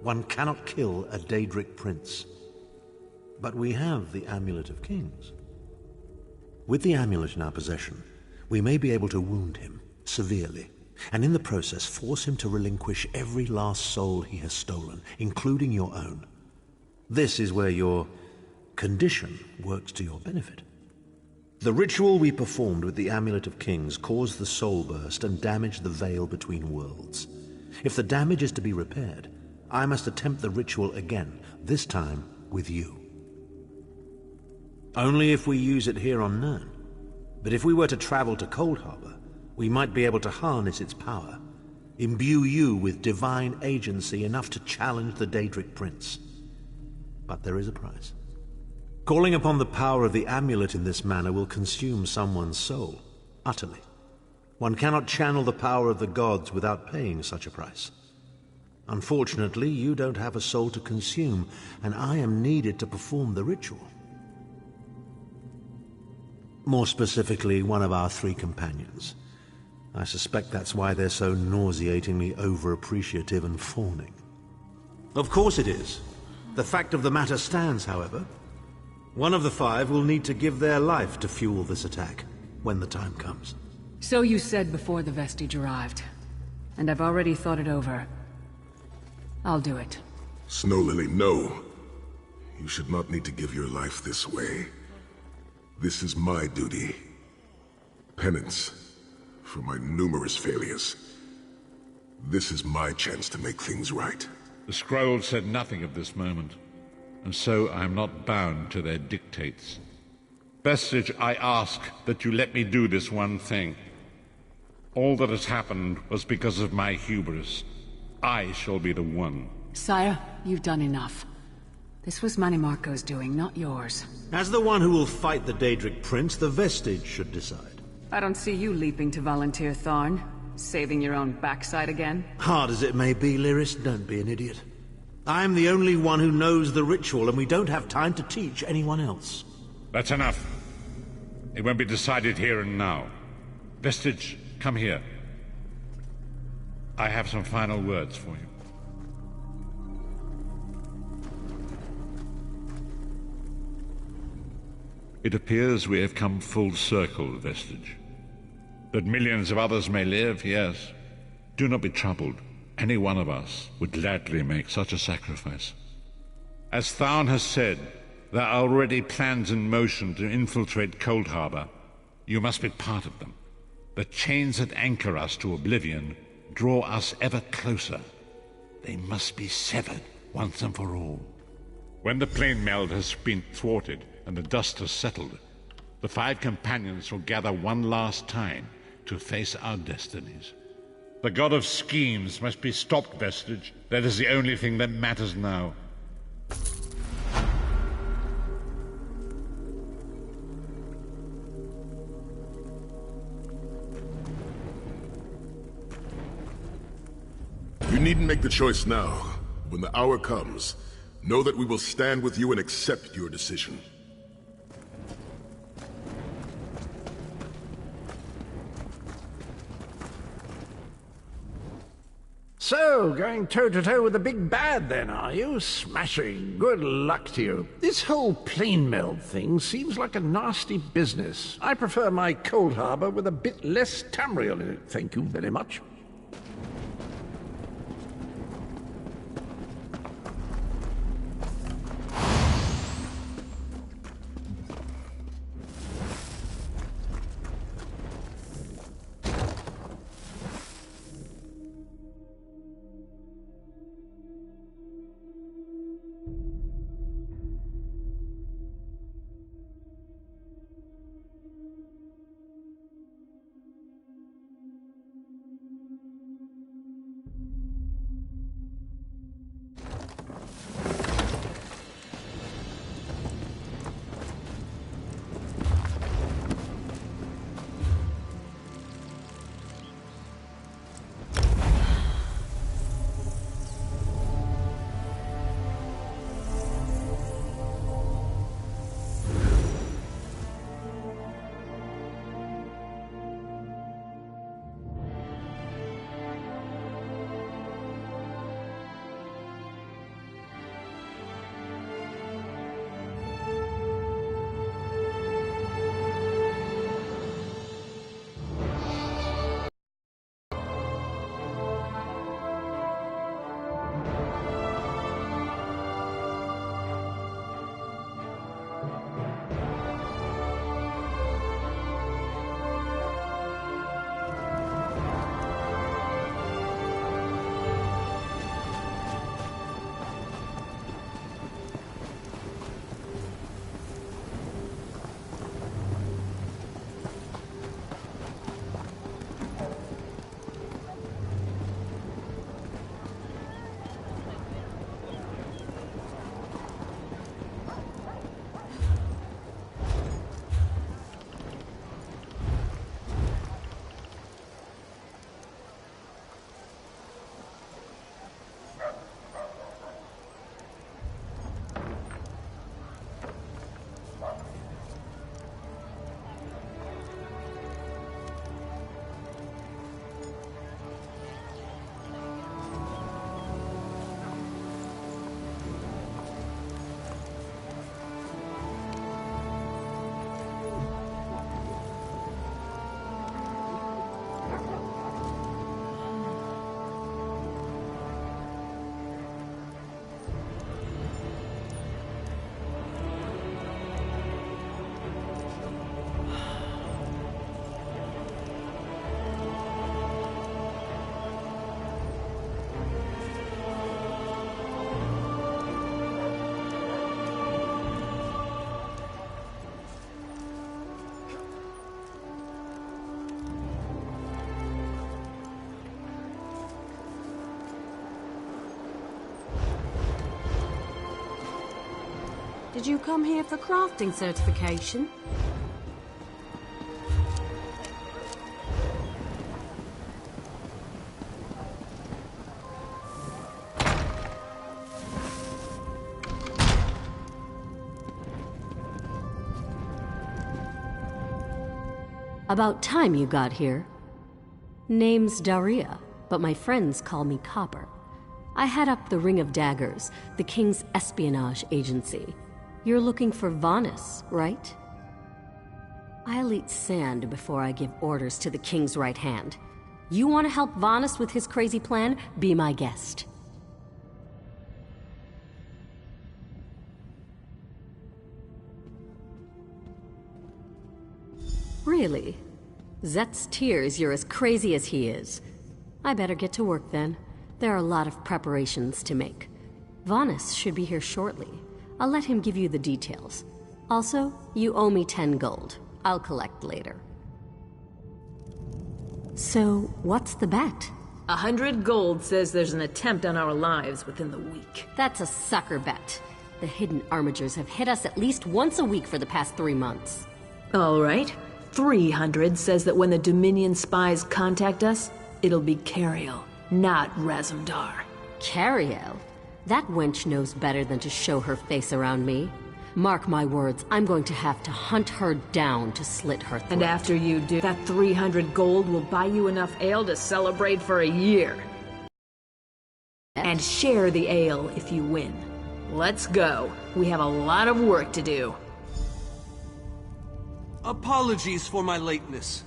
Speaker 4: One cannot kill a Daedric prince. But we have the Amulet of Kings. With the amulet in our possession, we may be able to wound him severely, and in the process force him to relinquish every last soul he has stolen, including your own. This is where your condition works to your benefit. The ritual we performed with the Amulet of Kings caused the soul burst and damaged the veil between worlds. If the damage is to be repaired, I must attempt the ritual again, this time with you. Only if we use it here on Nirn. But if we were to travel to Coldharbour, we might be able to harness its power, imbue you with divine agency enough to challenge the Daedric Prince. But there is a price. Calling upon the power of the amulet in this manner will consume someone's soul, utterly. One cannot channel the power of the gods without paying such a price. Unfortunately, you don't have a soul to consume, and I am needed to perform the ritual. More specifically, one of our 3 companions. I suspect that's why they're so nauseatingly over-appreciative and fawning. Of course it is. The fact of the matter stands, however. One of the 5 will need to give their life to fuel this attack, when the time comes.
Speaker 3: So you said before the Vestige arrived. and I've already thought it over. I'll do it.
Speaker 2: Snow Lily, no. You should not need to give your life this way. This is my duty. Penance for my numerous failures. This is my chance to make things right.
Speaker 1: The scroll said nothing of this moment, and so I am not bound to their dictates. Vestige, I ask that you let me do this one thing. All that has happened was because of my hubris. I shall be the one.
Speaker 3: Sire, you've done enough. This was Manimarco's doing, not yours.
Speaker 4: As the one who will fight the Daedric Prince, the Vestige should decide.
Speaker 3: I don't see you leaping to volunteer, Tharn. Saving your own backside again?
Speaker 4: Hard as it may be, Lyris, don't be an idiot. I am the only one who knows the ritual, and we don't have time to teach anyone else.
Speaker 1: That's enough. It won't be decided here and now. Vestige, come here. I have some final words for you. It appears we have come full circle, Vestige. That millions of others may live, yes. Do not be troubled. Any one of us would gladly make such a sacrifice. As Tharn has said, there are already plans in motion to infiltrate Cold Harbor. You must be part of them. The chains that anchor us to oblivion draw us ever closer. They must be severed once and for all. When the plane meld has been thwarted and the dust has settled, the 5 companions will gather one last time to face our destinies. The god of schemes must be stopped, Vestige. That is the only thing that matters now.
Speaker 2: You needn't make the choice now. When the hour comes, know that we will stand with you and accept your decision.
Speaker 12: So, going toe-to-toe with the big bad then, are you? Smashing. Good luck to you. This whole plane meld thing seems like a nasty business. I prefer my Cold Harbor with a bit less Tamriel in it, thank you very much.
Speaker 13: did you come here for crafting certification?
Speaker 14: About time you got here. Name's Daria, but my friends call me Copper. I head up the Ring of Daggers, the King's espionage agency. You're looking for Vanus, right? I'll eat sand before I give orders to the King's right hand. You want to help Vanus with his crazy plan? Be my guest. Really? Zet's tears you're as crazy as he is. I better get to work then. There are a lot of preparations to make. Vanus should be here shortly. I'll let him give you the details. Also, you owe me 10 gold. I'll collect later. So, what's the bet?
Speaker 9: 100 gold says there's an attempt on our lives within the week.
Speaker 14: That's a sucker bet. The hidden armigers have hit us at least once a week for the past 3 months.
Speaker 9: All right. 300 says that when the Dominion spies contact us, it'll be Cariel, not Razumdar.
Speaker 14: Cariel? That wench knows better than to show her face around me. Mark my words, I'm going to have to hunt her down to slit her throat.
Speaker 9: And after you do, that 300 gold will buy you enough ale to celebrate for a year. And share the ale if you win. Let's go. We have a lot of work to do.
Speaker 15: Apologies for my lateness.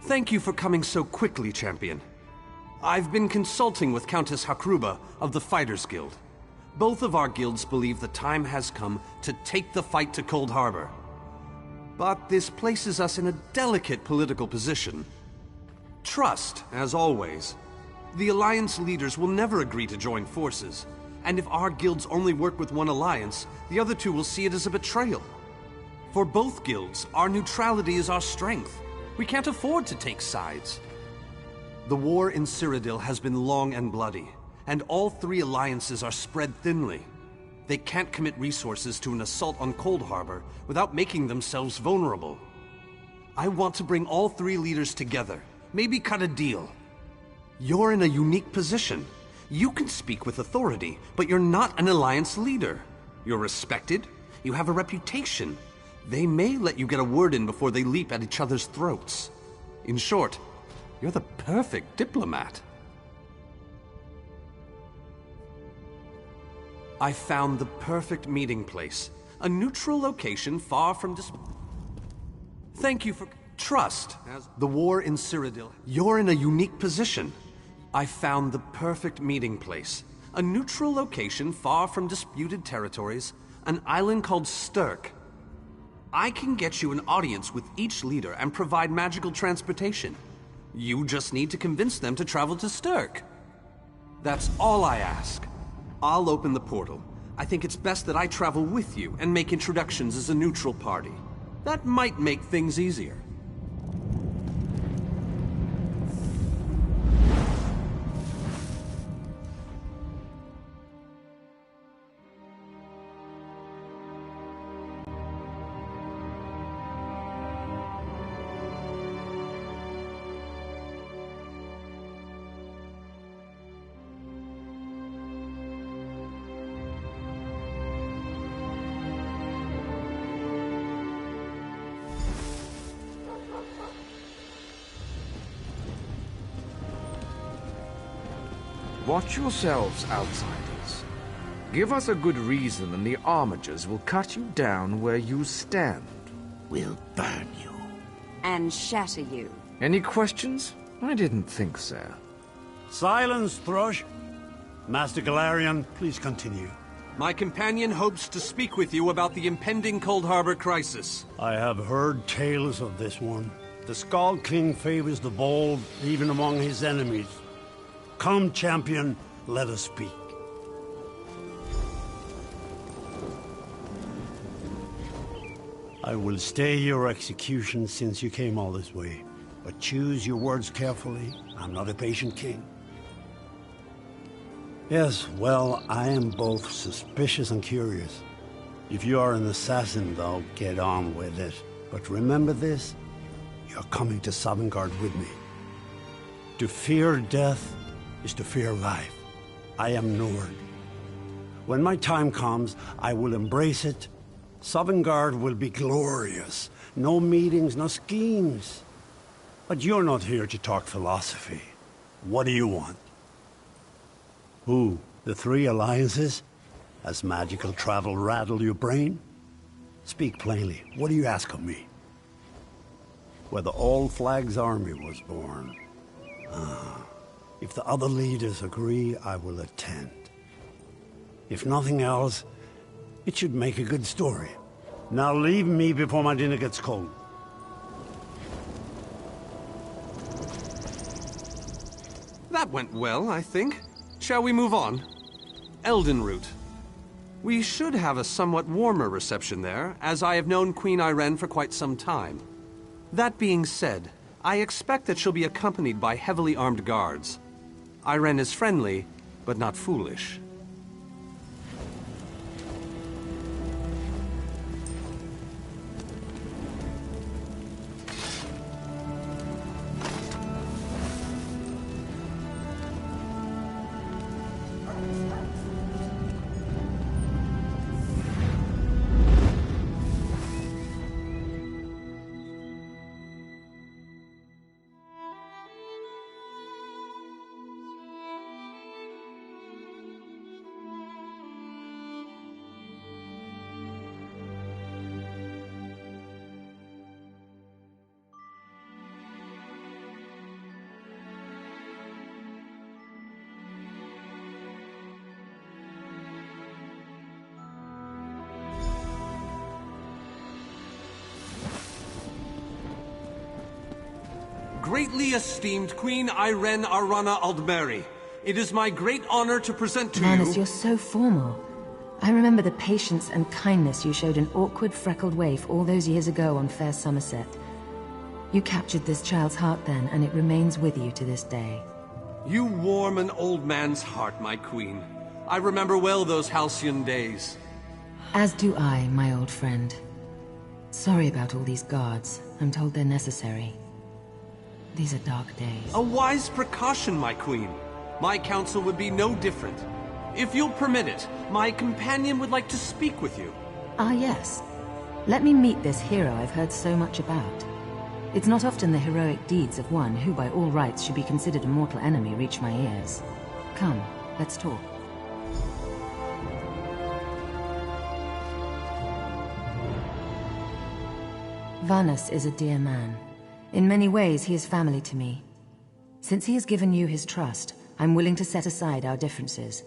Speaker 15: Thank you for coming so quickly, Champion. I've been consulting with Countess Hakruba of the Fighters Guild. Both of our guilds believe the time has come to take the fight to Cold Harbor. But this places us in a delicate political position. Trust, as always. The Alliance leaders will never agree to join forces. And if our guilds only work with one alliance, the other two will see it as a betrayal. For both guilds, our neutrality is our strength. We can't afford to take sides. The war in Cyrodiil has been long and bloody, and all 3 alliances are spread thinly. They can't commit resources to an assault on Cold Harbor without making themselves vulnerable. I want to bring all 3 leaders together, maybe cut a deal. You're in a unique position. You can speak with authority, but you're not an alliance leader. You're respected, you have a reputation. They may let you get a word in before they leap at each other's throats. In short, you're the perfect diplomat. I found the perfect meeting place. A neutral location far from Thank you for trust. As the war in Cyrodiil, you're in a unique position. I found the perfect meeting place. A neutral location far from disputed territories, an island called Stirk. I can get you an audience with each leader and provide magical transportation. You just need to convince them to travel to Stirk. That's all I ask. I'll open the portal. I think it's best that I travel with you and make introductions as a neutral party. That might make things easier.
Speaker 10: Watch yourselves, outsiders. Give us a good reason and the Armigers will cut you down where you stand.
Speaker 12: We'll burn you.
Speaker 13: And shatter you.
Speaker 10: Any questions? I didn't think so.
Speaker 16: Silence, Thrush. Master Galarian, please continue.
Speaker 15: My companion hopes to speak with you about the impending Cold Harbor crisis.
Speaker 16: I have heard tales of this one. The Skald King favors the bold, even among his enemies. Come, champion, let us speak. I will stay your execution since you came all this way. But choose your words carefully. I'm not a patient king. Yes, well, I am both suspicious and curious. If you are an assassin, though, get on with it. But remember this, you're coming to Sovngarde with me. To fear death is to fear life. I am Nord. When my time comes, I will embrace it. Sovngarde will be glorious. No meetings, no schemes. But you're not here to talk philosophy. What do you want? Who? The Three Alliances? Has magical travel rattled your brain? Speak plainly. What do you ask of me? Where the All Flags army was born. If the other leaders agree, I will attend. If nothing else, it should make a good story. Now leave me before my dinner gets cold.
Speaker 15: That went well, I think. Shall we move on? Eldenroot. We should have a somewhat warmer reception there, as I have known Queen Ayrenn for quite some time. That being said, I expect that she'll be accompanied by heavily armed guards. Ayrenn is friendly, but not foolish. Greatly esteemed Queen Ayrenn Arana Aldmeri, it is my great honor to present to
Speaker 17: Manus,
Speaker 15: you...
Speaker 17: you're so formal. I remember the patience and kindness you showed an awkward, freckled waif all those years ago on fair Somerset. You captured this child's heart then, and it remains with you to this day.
Speaker 15: You warm an old man's heart, my queen. I remember well those halcyon days.
Speaker 17: As do I, my old friend. Sorry about all these guards. I'm told they're necessary. These are dark days.
Speaker 15: A wise precaution, my queen. My counsel would be no different. If you'll permit it, my companion would like to speak with you.
Speaker 17: Ah, yes. Let me meet this hero I've heard so much about. It's not often the heroic deeds of one who by all rights should be considered a mortal enemy reach my ears. Come, let's talk. Vanus is a dear man. In many ways, he is family to me. Since he has given you his trust, I'm willing to set aside our differences.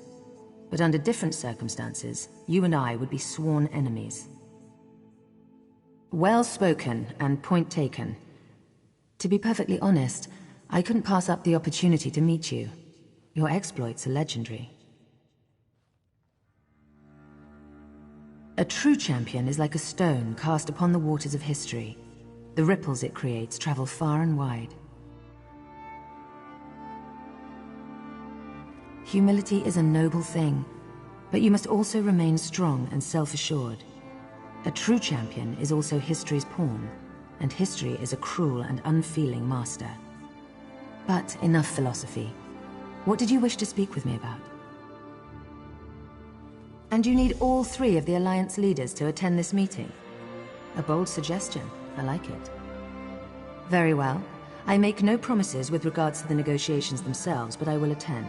Speaker 17: But under different circumstances, you and I would be sworn enemies. Well spoken and point taken. To be perfectly honest, I couldn't pass up the opportunity to meet you. Your exploits are legendary. A true champion is like a stone cast upon the waters of history. The ripples it creates travel far and wide. Humility is a noble thing, but you must also remain strong and self-assured. A true champion is also history's pawn, and history is a cruel and unfeeling master. But enough philosophy. What did you wish to speak with me about? And you need all three of the Alliance leaders to attend this meeting? A bold suggestion. I like it. Very well. I make no promises with regards to the negotiations themselves, but I will attend.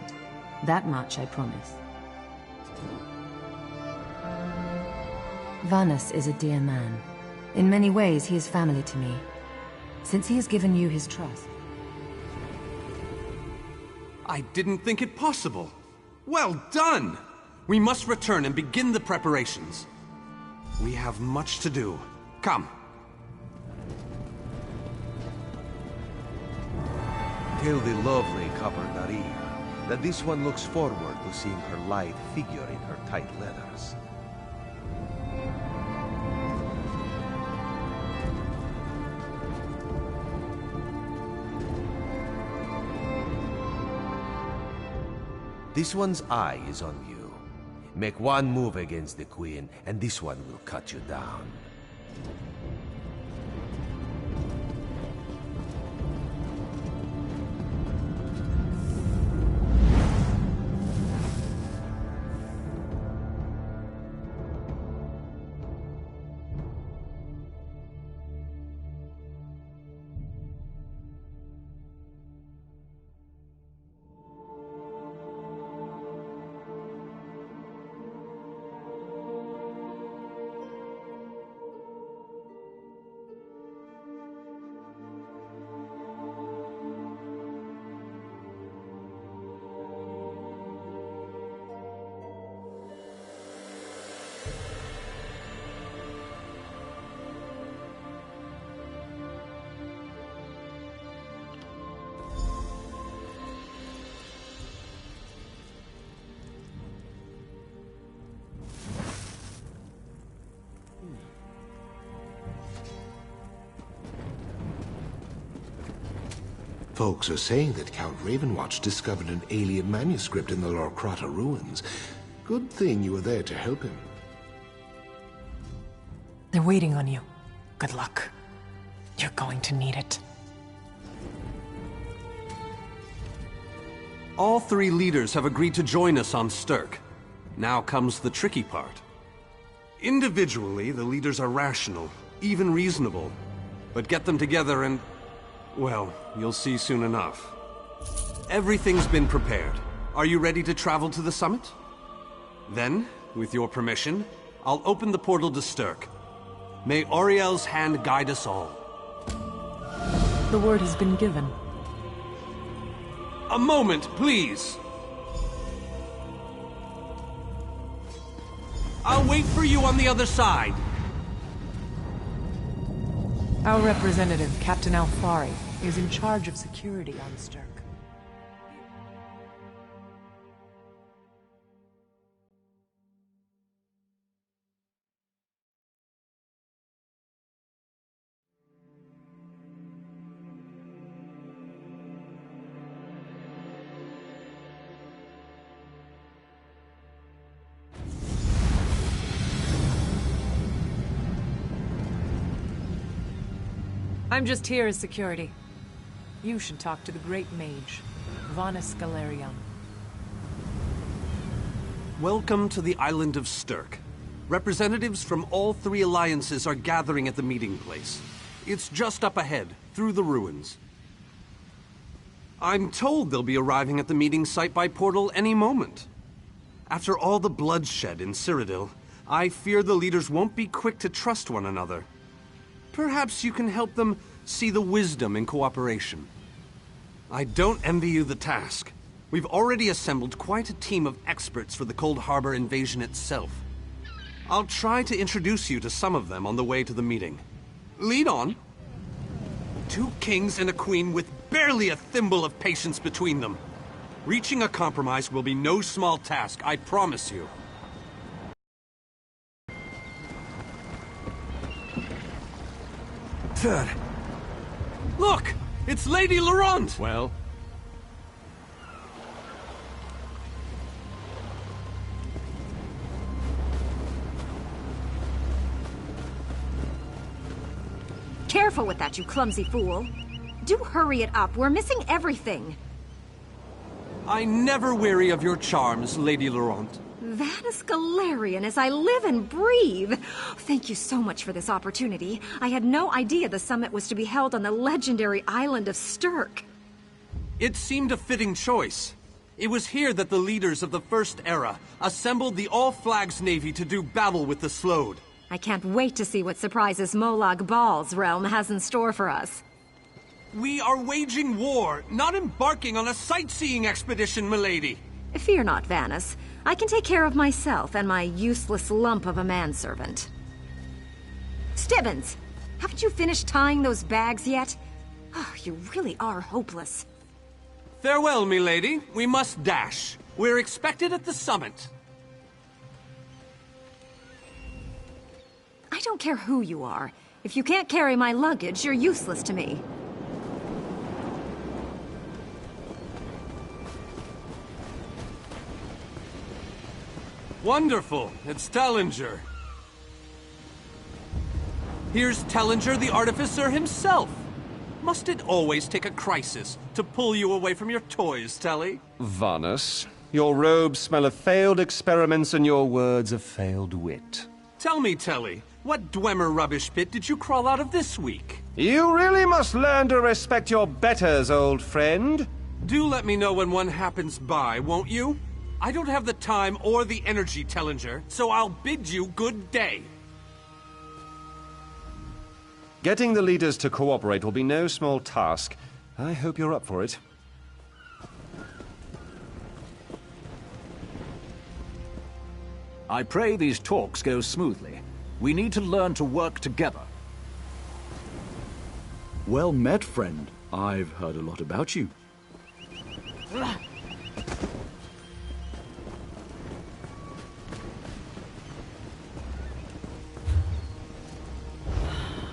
Speaker 17: That much I promise. Vanus is a dear man. In many ways, he is family to me. Since he has given you his trust.
Speaker 15: I didn't think it possible. Well done! We must return and begin the preparations. We have much to do. Come.
Speaker 18: Tell the lovely Copper Daria that this one looks forward to seeing her lithe figure in her tight leathers. This one's eye is on you. Make one move against the Queen, and this one will cut you down.
Speaker 19: Folks are saying that Count Ravenwatch discovered an alien manuscript in the Lorkrata ruins. Good thing you were there to help him.
Speaker 20: They're waiting on you. Good luck. You're going to need it.
Speaker 15: All three leaders have agreed to join us on Stirk. Now comes the tricky part. Individually, the leaders are rational, even reasonable. But get them together and... well, you'll see soon enough. Everything's been prepared. Are you ready to travel to the summit? Then, with your permission, I'll open the portal to Stirk. May Auriel's hand guide us all.
Speaker 20: The word has been given.
Speaker 15: A moment, please! I'll wait for you on the other side.
Speaker 20: Our representative, Captain Alfari, is in charge of security on Stirk. I'm just here as security. You should talk to the Great Mage, Vanus Galerion.
Speaker 15: Welcome to the island of Stirk. Representatives from all three alliances are gathering at the meeting place. It's just up ahead, through the ruins. I'm told they'll be arriving at the meeting site by portal any moment. After all the bloodshed in Cyrodiil, I fear the leaders won't be quick to trust one another. Perhaps you can help them see the wisdom in cooperation. I don't envy you the task. We've already assembled quite a team of experts for the Cold Harbor invasion itself. I'll try to introduce you to some of them on the way to the meeting. Lead on. 2 kings and a queen with barely a thimble of patience between them. Reaching a compromise will be no small task, I promise you. Third. Look! It's Lady Laurent!
Speaker 10: Well?
Speaker 13: Careful with that, you clumsy fool. Do hurry it up. We're missing everything.
Speaker 15: I never weary of your charms, Lady Laurent.
Speaker 13: Vanus Galerion, as I live and breathe. Thank you so much for this opportunity. I had no idea the summit was to be held on the legendary island of Stirk.
Speaker 15: It seemed a fitting choice. It was here that the leaders of the First Era assembled the All-Flags Navy to do battle with the Slode.
Speaker 13: I can't wait to see what surprises Molag Bal's realm has in store for us.
Speaker 15: We are waging war, not embarking on a sightseeing expedition, milady.
Speaker 13: Fear not, Vanus. I can take care of myself and my useless lump of a manservant. Stibbons! Haven't you finished tying those bags yet? Oh, you really are hopeless.
Speaker 15: Farewell, milady. We must dash. We're expected at the summit.
Speaker 13: I don't care who you are. If you can't carry my luggage, you're useless to me.
Speaker 15: Wonderful. It's Tellinger. Here's Tellinger the Artificer himself. Must it always take a crisis to pull you away from your toys, Telly?
Speaker 21: Vanus, your robes smell of failed experiments and your words of failed wit.
Speaker 15: Tell me, Telly, what Dwemer rubbish pit did you crawl out of this week?
Speaker 21: You really must learn to respect your betters, old friend.
Speaker 15: Do let me know when one happens by, won't you? I don't have the time or the energy, Tellinger, so I'll bid you good day.
Speaker 21: Getting the leaders to cooperate will be no small task. I hope you're up for it.
Speaker 22: I pray these talks go smoothly. We need to learn to work together.
Speaker 23: Well met, friend. I've heard a lot about you.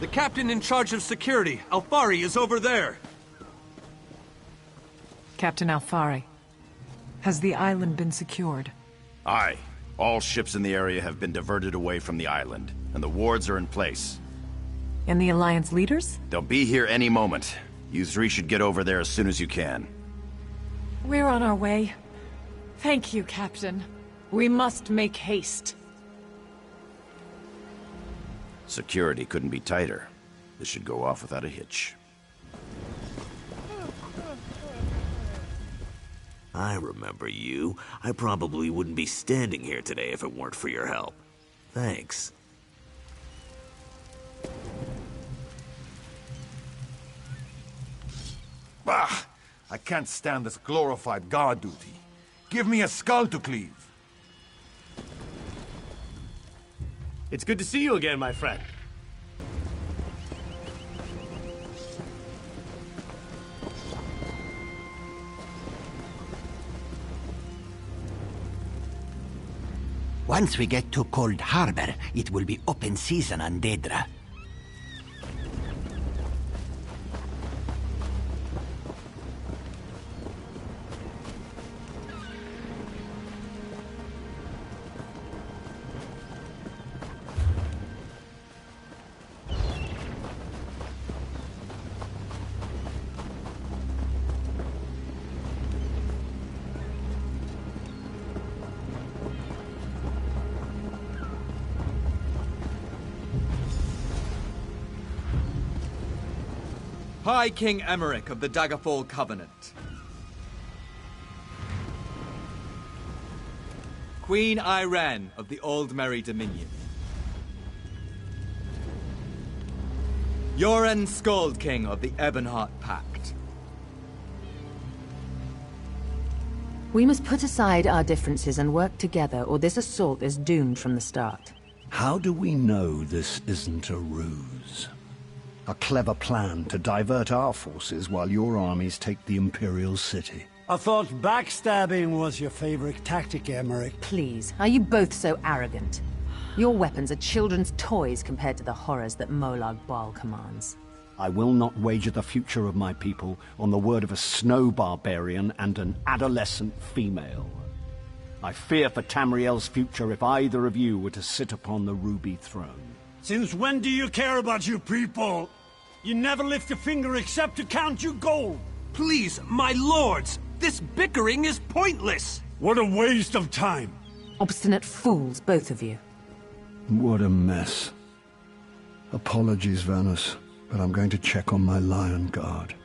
Speaker 15: The captain in charge of security, Alfari, is over there.
Speaker 20: Captain Alfari, has the island been secured?
Speaker 24: Aye. All ships in the area have been diverted away from the island, and the wards are in place.
Speaker 20: And the Alliance leaders?
Speaker 24: They'll be here any moment. You three should get over there as soon as you can.
Speaker 20: We're on our way. Thank you, Captain. We must make haste.
Speaker 24: Security couldn't be tighter. This should go off without a hitch.
Speaker 4: I remember you. I probably wouldn't be standing here today if it weren't for your help. Thanks.
Speaker 6: Bah! I can't stand this glorified guard duty. Give me a skull to cleave.
Speaker 25: It's good to see you again, my friend.
Speaker 26: Once we get to Cold Harbor, it will be open season on Daedra.
Speaker 27: High King Emeric of the Daggerfall Covenant. Queen Irene of the Old Merry Dominion. Yoren Skald King of the Ebonheart Pact.
Speaker 17: We must put aside our differences and work together, or this assault is doomed from the start.
Speaker 16: How do we know this isn't a ruse? A clever plan to divert our forces while your armies take the Imperial City.
Speaker 28: I thought backstabbing was your favorite tactic, Emeric.
Speaker 17: Please, are you both so arrogant? Your weapons are children's toys compared to the horrors that Molag Bal commands.
Speaker 16: I will not wager the future of my people on the word of a snow barbarian and an adolescent female. I fear for Tamriel's future if either of you were to sit upon the Ruby Throne.
Speaker 28: Since when do you care about your people? You never lift a finger except to count your gold.
Speaker 15: Please, my lords, this bickering is pointless.
Speaker 28: What a waste of time.
Speaker 17: Obstinate fools, both of you.
Speaker 16: What a mess. Apologies, Vanus, but I'm going to check on my Lion Guard.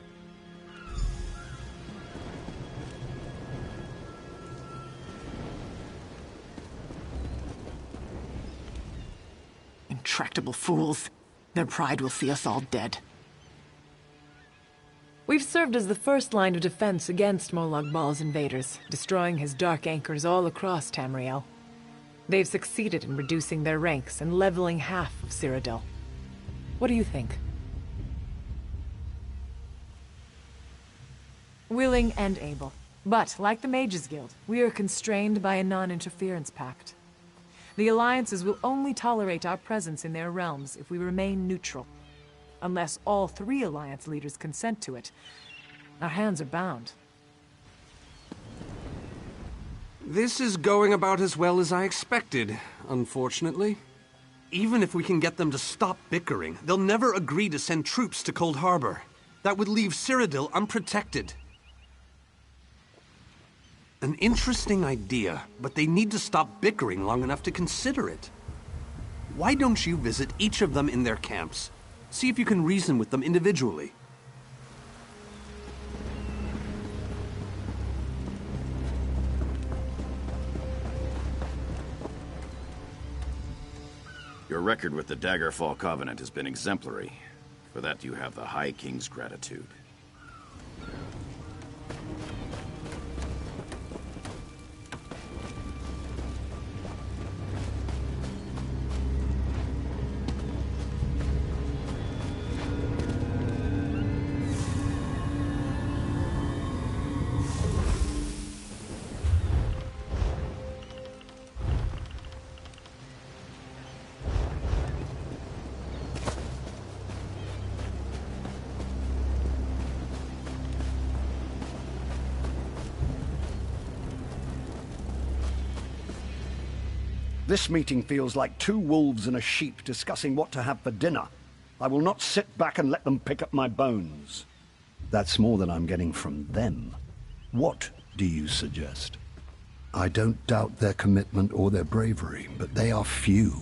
Speaker 29: Intractable fools. Their pride will see us all dead.
Speaker 20: We've served as the first line of defense against Molag Bal's invaders, destroying his dark anchors all across Tamriel. They've succeeded in reducing their ranks and leveling half of Cyrodiil. What do you think? Willing and able. But, like the Mages Guild, we are constrained by a non-interference pact. The alliances will only tolerate our presence in their realms if we remain neutral. Unless all three alliance leaders consent to it, our hands are bound.
Speaker 15: This is going about as well as I expected, unfortunately. Even if we can get them to stop bickering, they'll never agree to send troops to Cold Harbor. That would leave Cyrodiil unprotected. An interesting idea, but they need to stop bickering long enough to consider it. Why don't you visit each of them in their camps? See if you can reason with them individually.
Speaker 24: Your record with the Daggerfall Covenant has been exemplary. For that you have the High King's gratitude.
Speaker 1: This meeting feels like two wolves and a sheep discussing what to have for dinner. I will not sit back and let them pick up my bones. That's more than I'm getting from them. What do you suggest? I don't doubt their commitment or their bravery, but they are few,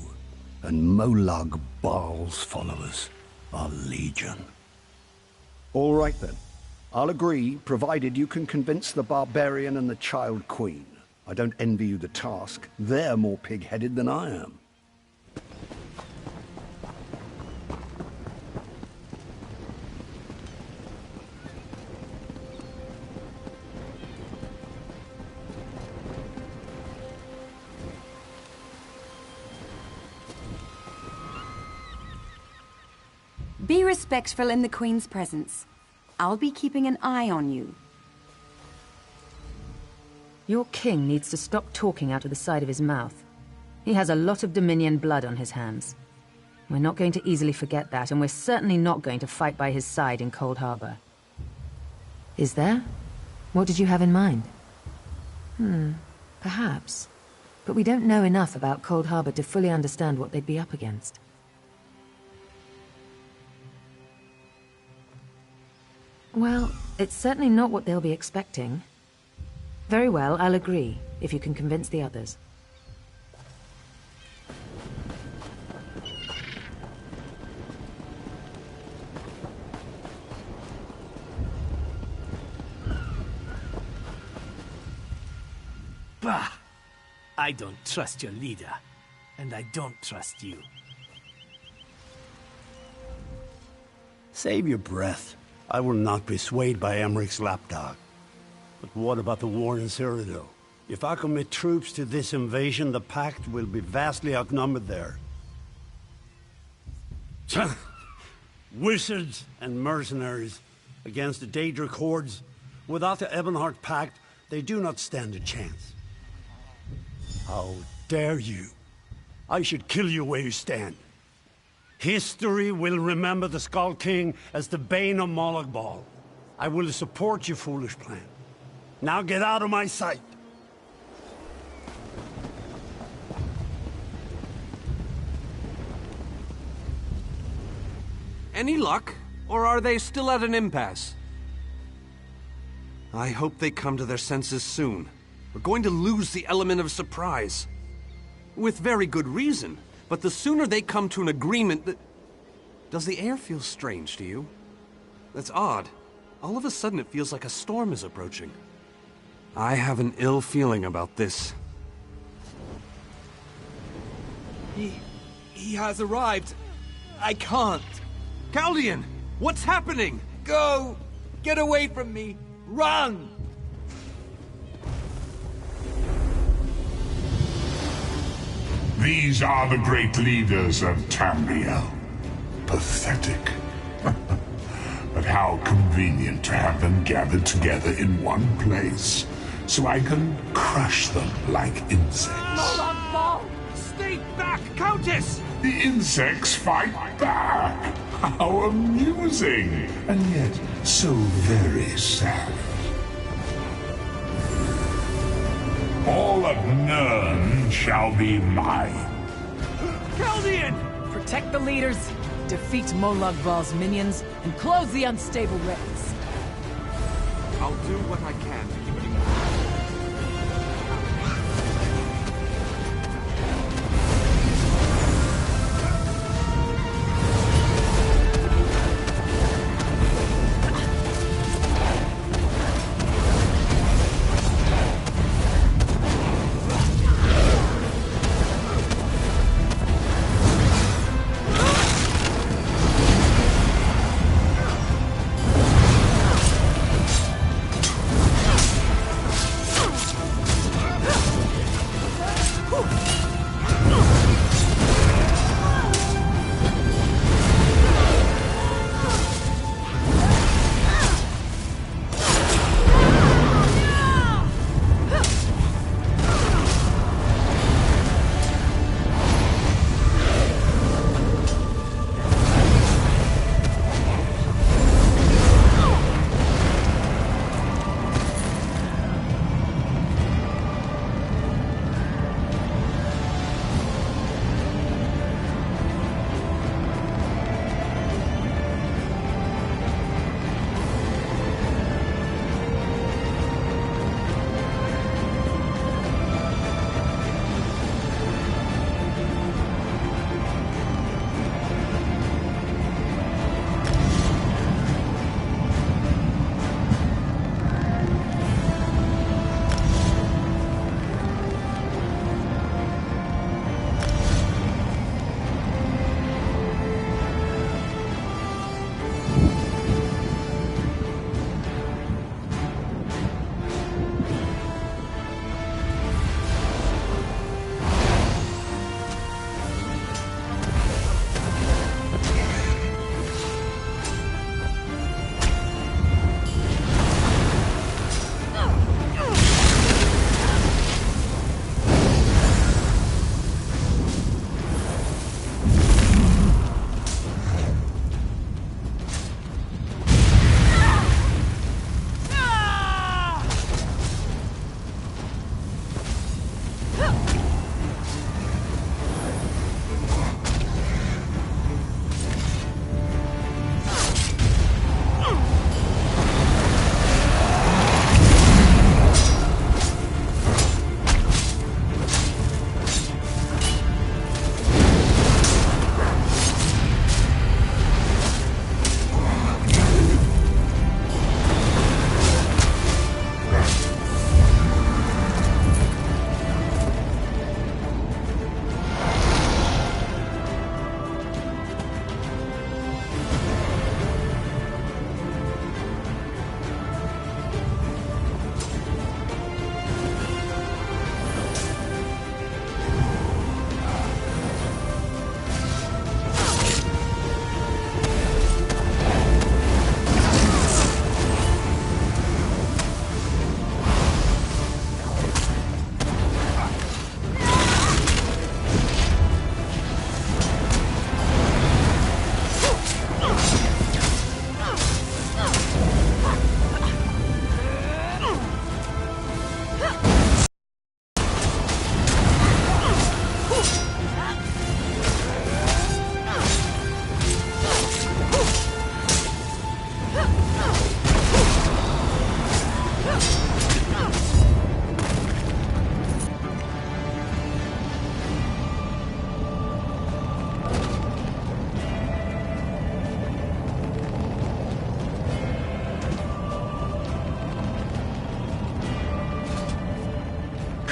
Speaker 1: and Molag Baal's followers are legion. All right then. I'll agree, provided you can convince the barbarian and the child queen. I don't envy you the task. They're more pig-headed than I am.
Speaker 2: Be respectful in the Queen's presence. I'll be keeping an eye on you.
Speaker 17: Your king needs to stop talking out of the side of his mouth. He has a lot of Dominion blood on his hands. We're not going to easily forget that, and we're certainly not going to fight by his side in Cold Harbor. Is there? What did you have in mind? Perhaps. But we don't know enough about Cold Harbor to fully understand what they'd be up against. Well, it's certainly not what they'll be expecting. Very well, I'll agree, if you can convince the others.
Speaker 28: Bah! I don't trust your leader, and I don't trust you.
Speaker 16: Save your breath. I will not be swayed by Emmeric's lapdog. But what about the war in Cyrodiil? If I commit troops to this invasion, the Pact will be vastly outnumbered there. Wizards and mercenaries against the Daedric hordes. Without the Ebonheart Pact, they do not stand a chance. How dare you? I should kill you where you stand. History will remember the Skull King as the bane of Molag Bal. I will support your foolish plan. Now get out of my sight!
Speaker 15: Any luck? Or are they still at an impasse? I hope they come to their senses soon. We're going to lose the element of surprise. With very good reason. But the sooner they come to an agreement that... Does the air feel strange to you? That's odd. All of a sudden it feels like a storm is approaching. I have an ill feeling about this.
Speaker 27: He has arrived. I can't.
Speaker 15: Caldian! What's happening?
Speaker 27: Go! Get away from me! Run!
Speaker 6: These are the great leaders of Tamriel. Pathetic. But how convenient to have them gathered together in one place, so I can crush them like insects.
Speaker 15: Molag Bal! Stay back, Countess!
Speaker 6: The insects fight back! How amusing! And yet, so very sad. All of Nirn shall be mine.
Speaker 20: Chaldean! Protect the leaders, defeat Molag Bal's minions, and close the unstable raids.
Speaker 10: I'll do what I can to keep it.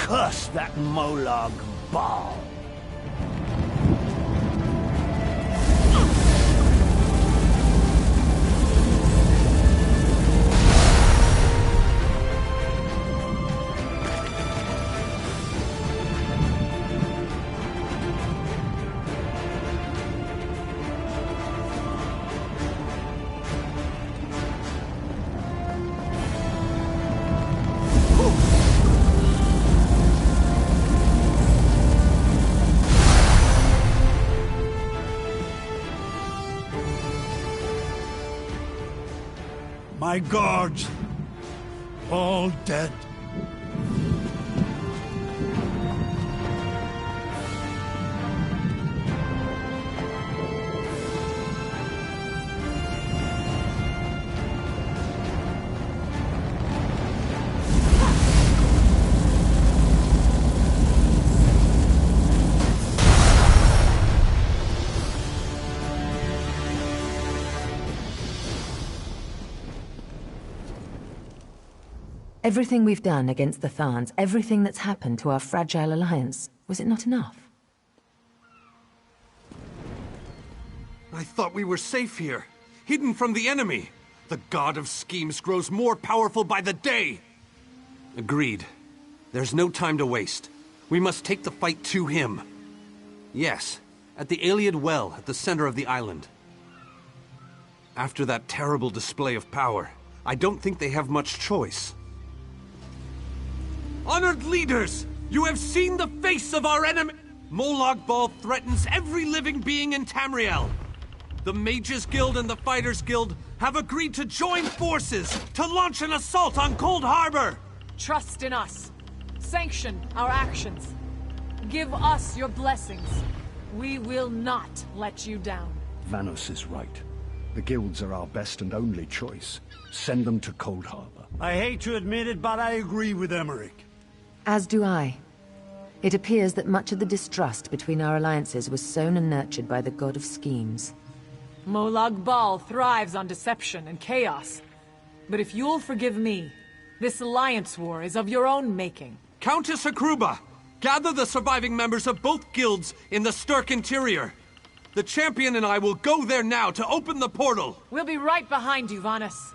Speaker 1: Curse that Molag Bal!
Speaker 28: My guards, all dead.
Speaker 17: Everything we've done against the Tharns, everything that's happened to our fragile alliance, was it not enough?
Speaker 15: I thought we were safe here, hidden from the enemy. The god of schemes grows more powerful by the day. Agreed. There's no time to waste. We must take the fight to him. Yes, at the Ayleid Well at the center of the island. After that terrible display of power, I don't think they have much choice. Honored leaders, you have seen the face of our enemy. Molag Bal threatens every living being in Tamriel. The Mages Guild and the Fighters Guild have agreed to join forces to launch an assault on Cold Harbor.
Speaker 20: Trust in us. Sanction our actions. Give us your blessings. We will not let you down.
Speaker 1: Vanos is right. The guilds are our best and only choice. Send them to Cold Harbor.
Speaker 28: I hate to admit it, but I agree with Emmerich.
Speaker 17: As do I. It appears that much of the distrust between our alliances was sown and nurtured by the god of schemes.
Speaker 20: Molag Bal thrives on deception and chaos. But if you'll forgive me, this alliance war is of your own making.
Speaker 15: Countess Hakruba, gather the surviving members of both guilds in the Sturk interior. The champion and I will go there now to open the portal.
Speaker 20: We'll be right behind you, Vanus.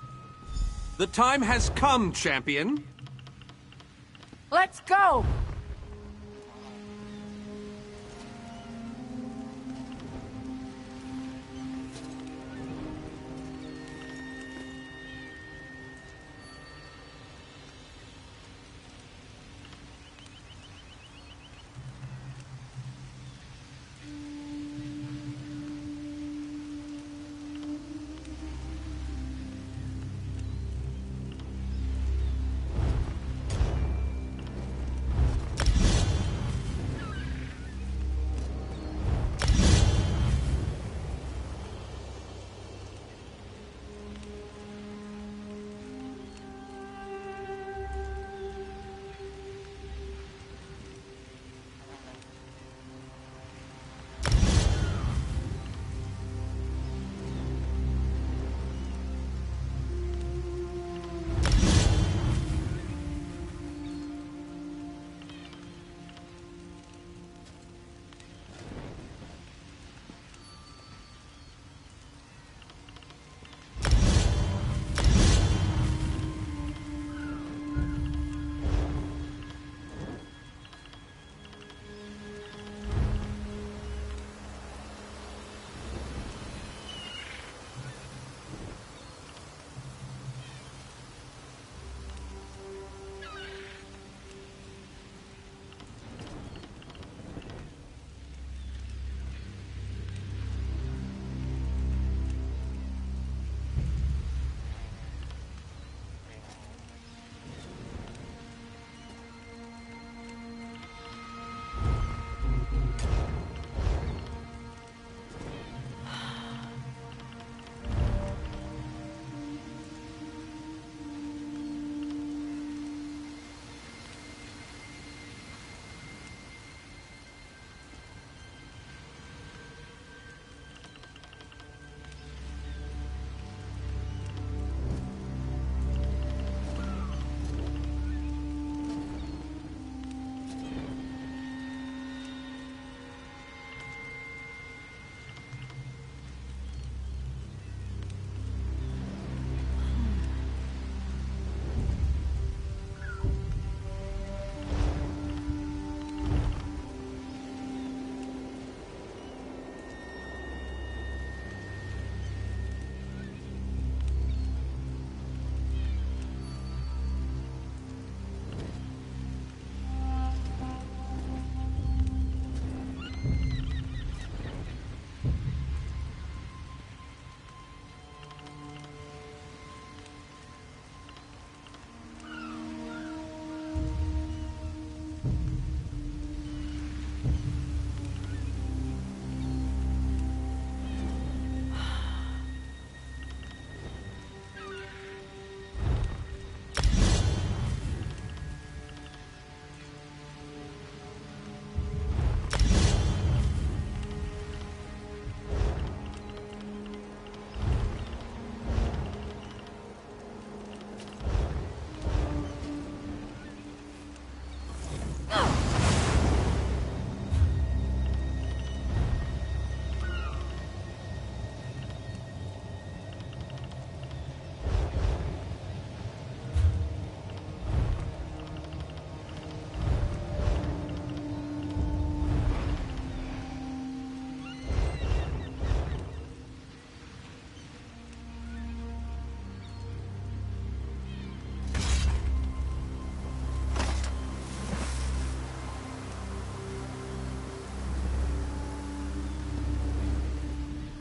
Speaker 15: The time has come, champion.
Speaker 20: Let's go!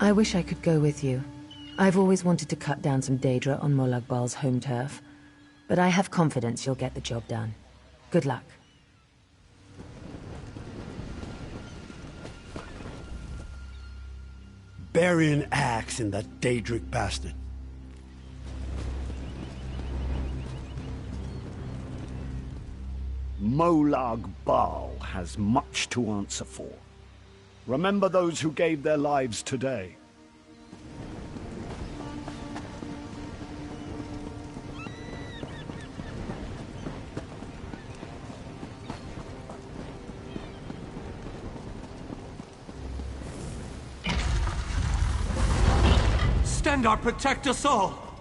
Speaker 17: I wish I could go with you. I've always wanted to cut down some Daedra on Molag Bal's home turf, but I have confidence you'll get the job done. Good luck.
Speaker 16: Bury an axe in that Daedric bastard.
Speaker 1: Molag Bal has much to answer for. Remember those who gave their lives today.
Speaker 15: Stendarr, protect us all!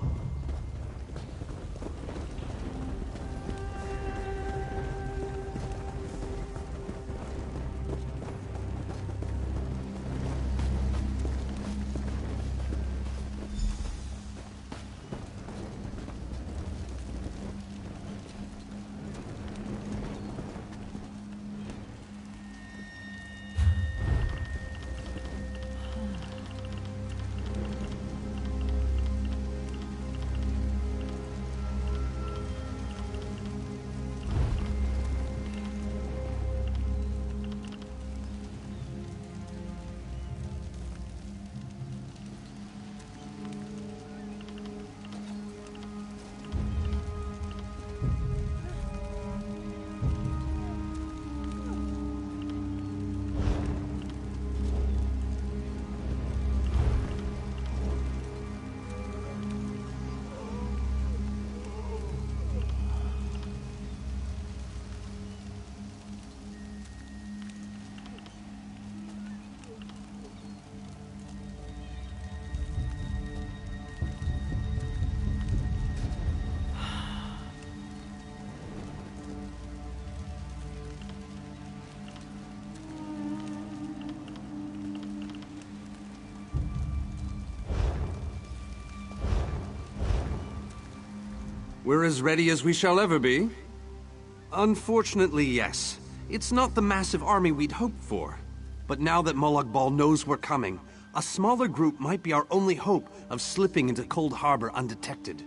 Speaker 15: We're as ready as we shall ever be. Unfortunately, yes. It's not the massive army we'd hoped for. But now that Molag Bal knows we're coming, a smaller group might be our only hope of slipping into Cold Harbor undetected.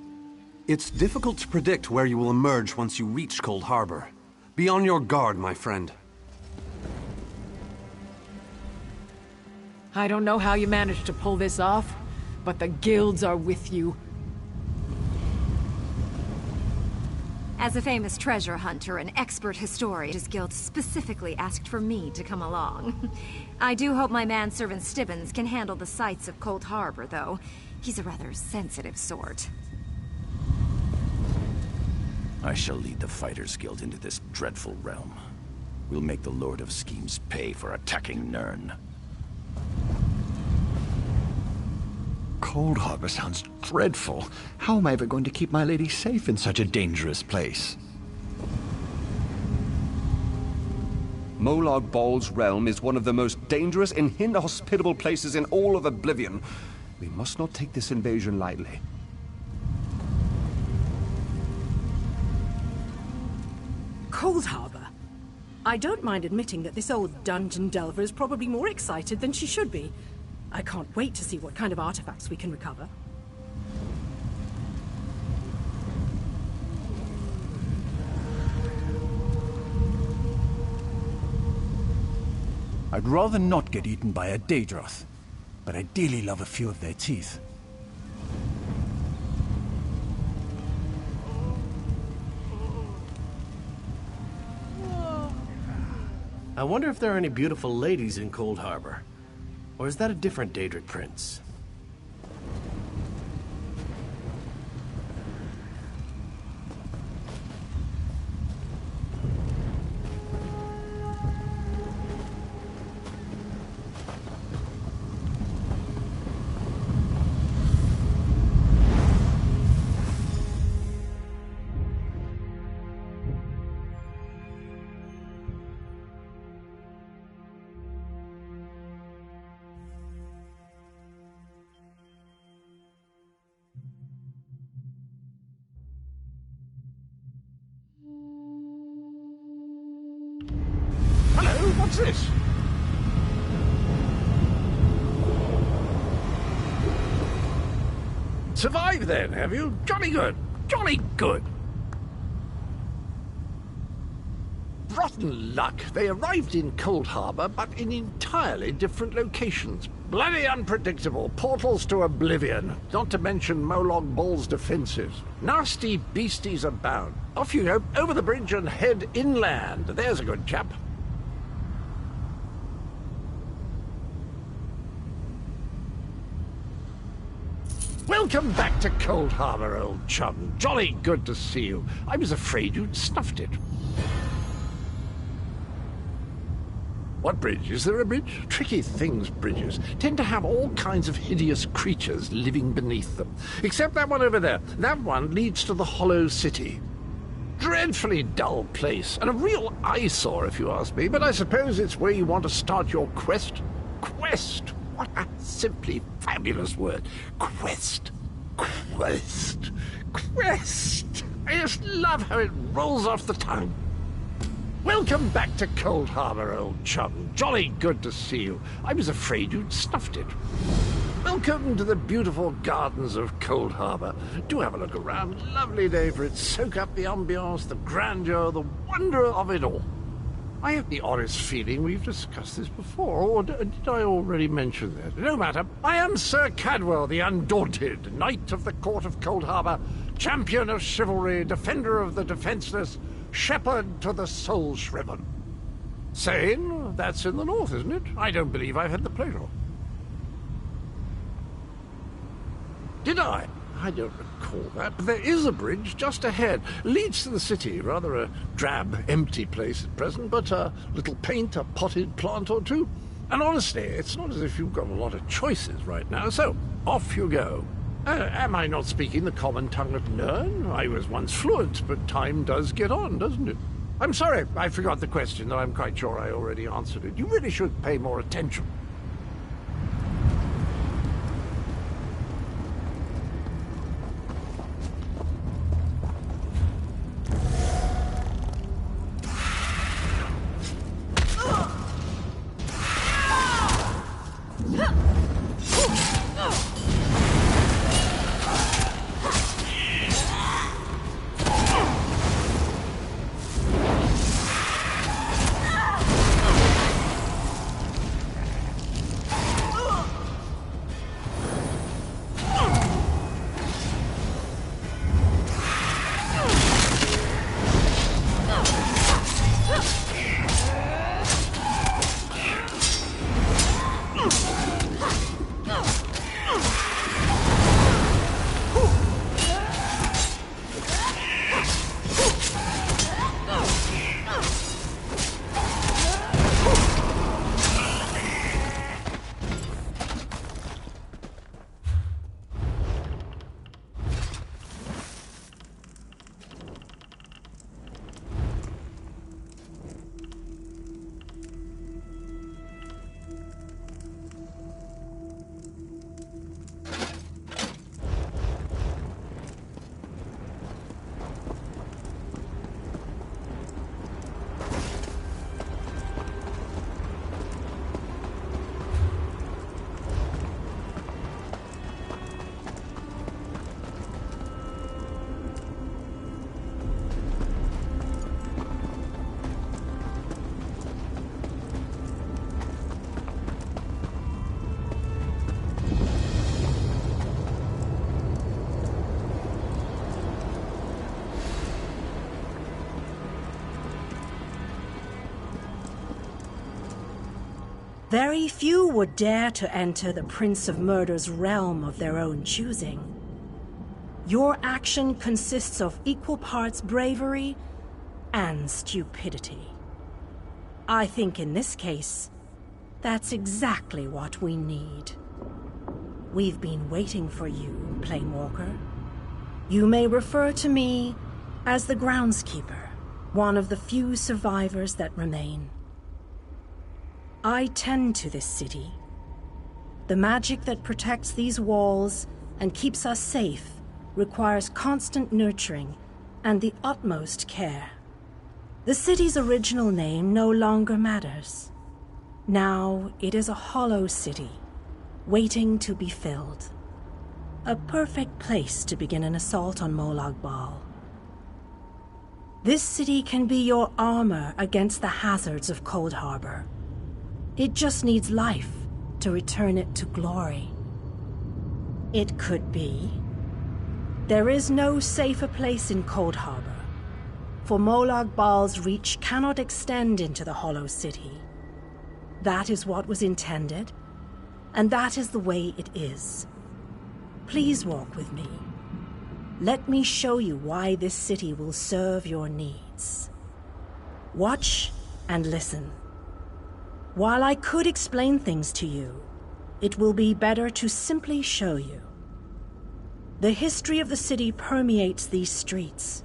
Speaker 15: It's difficult to predict where you will emerge once you reach Cold Harbor. Be on your guard, my friend.
Speaker 20: I don't know how you managed to pull this off, but the guilds are with you.
Speaker 13: As a famous treasure hunter and expert historian, his guild specifically asked for me to come along. I do hope my manservant Stibbons can handle the sights of Cold Harbor, though. He's a rather sensitive sort.
Speaker 24: I shall lead the Fighters Guild into this dreadful realm. We'll make the Lord of Schemes pay for attacking Nirn.
Speaker 23: Cold Harbor sounds dreadful. How am I ever going to keep my lady safe in such a dangerous place?
Speaker 21: Molag Bal's realm is one of the most dangerous and inhospitable places in all of Oblivion. We must not take this invasion lightly.
Speaker 3: Cold Harbor? I don't mind admitting that this old dungeon delver is probably more excited than she should be. I can't wait to see what kind of artifacts we can recover.
Speaker 5: I'd rather not get eaten by a Daedroth, but I dearly love a few of their teeth.
Speaker 7: I wonder if there are any beautiful ladies in Cold Harbor. Or is that a different Daedric prince?
Speaker 6: Hello, what's this?
Speaker 4: Survived then, have you? Jolly good. Jolly good. Rotten luck. They arrived in Cold Harbor, but in entirely different locations. Bloody unpredictable. Portals to oblivion. Not to mention Molog Ball's defenses. Nasty beasties abound. Off you go, over the bridge and head inland. There's a good chap. Welcome back to Cold Harbor, old chum. Jolly good to see you. I was afraid you'd snuffed it. What bridge? Is there a bridge? Tricky things, bridges. Tend to have all kinds of hideous creatures living beneath them. Except that one over there. That one leads to the Hollow City. Dreadfully dull place, and a real eyesore if you ask me, but I suppose it's where you want to start your quest. Quest! What a simply fabulous word. Quest. Quest. Quest. I just love how it rolls off the tongue. Welcome back to Cold Harbor, old chum. Jolly good to see you. I was afraid you'd snuffed it. Welcome to the beautiful gardens of Cold Harbor. Do have a look around. Lovely day for it. Soak up the ambiance, the grandeur, the wonder of it all. I have the oddest feeling we've discussed this before, or did I already mention that? No matter. I am Sir Cadwell, the Undaunted, Knight of the Court of Cold Harbor, champion of chivalry, defender of the defenseless, shepherd to the soul-shriven. Sane? That's in the north, isn't it? I don't believe I've had the pleasure. Did I? I don't recall that, but there is a bridge just ahead. Leads to the city. Rather a drab, empty place at present, but a little paint, a potted plant or two. And honestly, it's not as if you've got a lot of choices right now, so off you go. Am I not speaking the common tongue of Nirn? I was once fluent, but time does get on, doesn't it? I'm sorry, I forgot the question, though I'm quite sure I already answered it. You really should pay more attention.
Speaker 3: Very few would dare to enter the Prince of Murder's realm of their own choosing. Your action consists of equal parts bravery and stupidity. I think in this case, that's exactly what we need. We've been waiting for you, Planewalker. You may refer to me as the Groundskeeper, one of the few survivors that remain. I tend to this city. The magic that protects these walls and keeps us safe requires constant nurturing and the utmost care. The city's original name no longer matters. Now it is a hollow city, waiting to be filled. A perfect place to begin an assault on Molag Bal. This city can be your armor against the hazards of Cold Harbor. It just needs life to return it to glory. It could be. There is no safer place in Cold Harbor, for Molag Bal's reach cannot extend into the Hollow City. That is what was intended, and that is the way it is. Please walk with me. Let me show you why this city will serve your needs. Watch and listen. While I could explain things to you, it will be better to simply show you. The history of the city permeates these streets,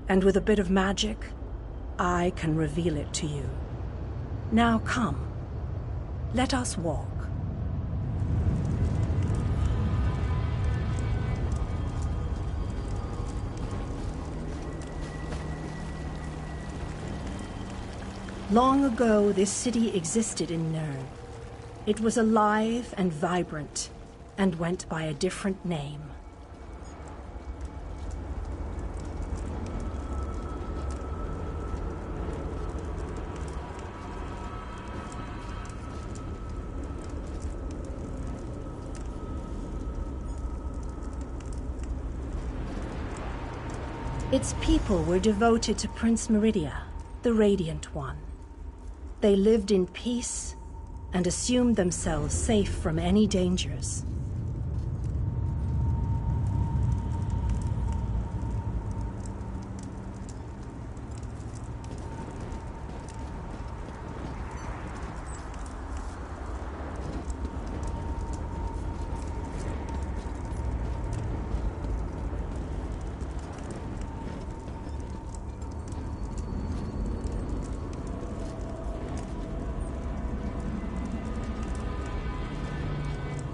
Speaker 3: and with a bit of magic, I can reveal it to you. Now come, let us walk. Long ago, this city existed in Nirn. It was alive and vibrant, and went by a different name. Its people were devoted to Prince Meridia, the Radiant One. They lived in peace and assumed themselves safe from any dangers.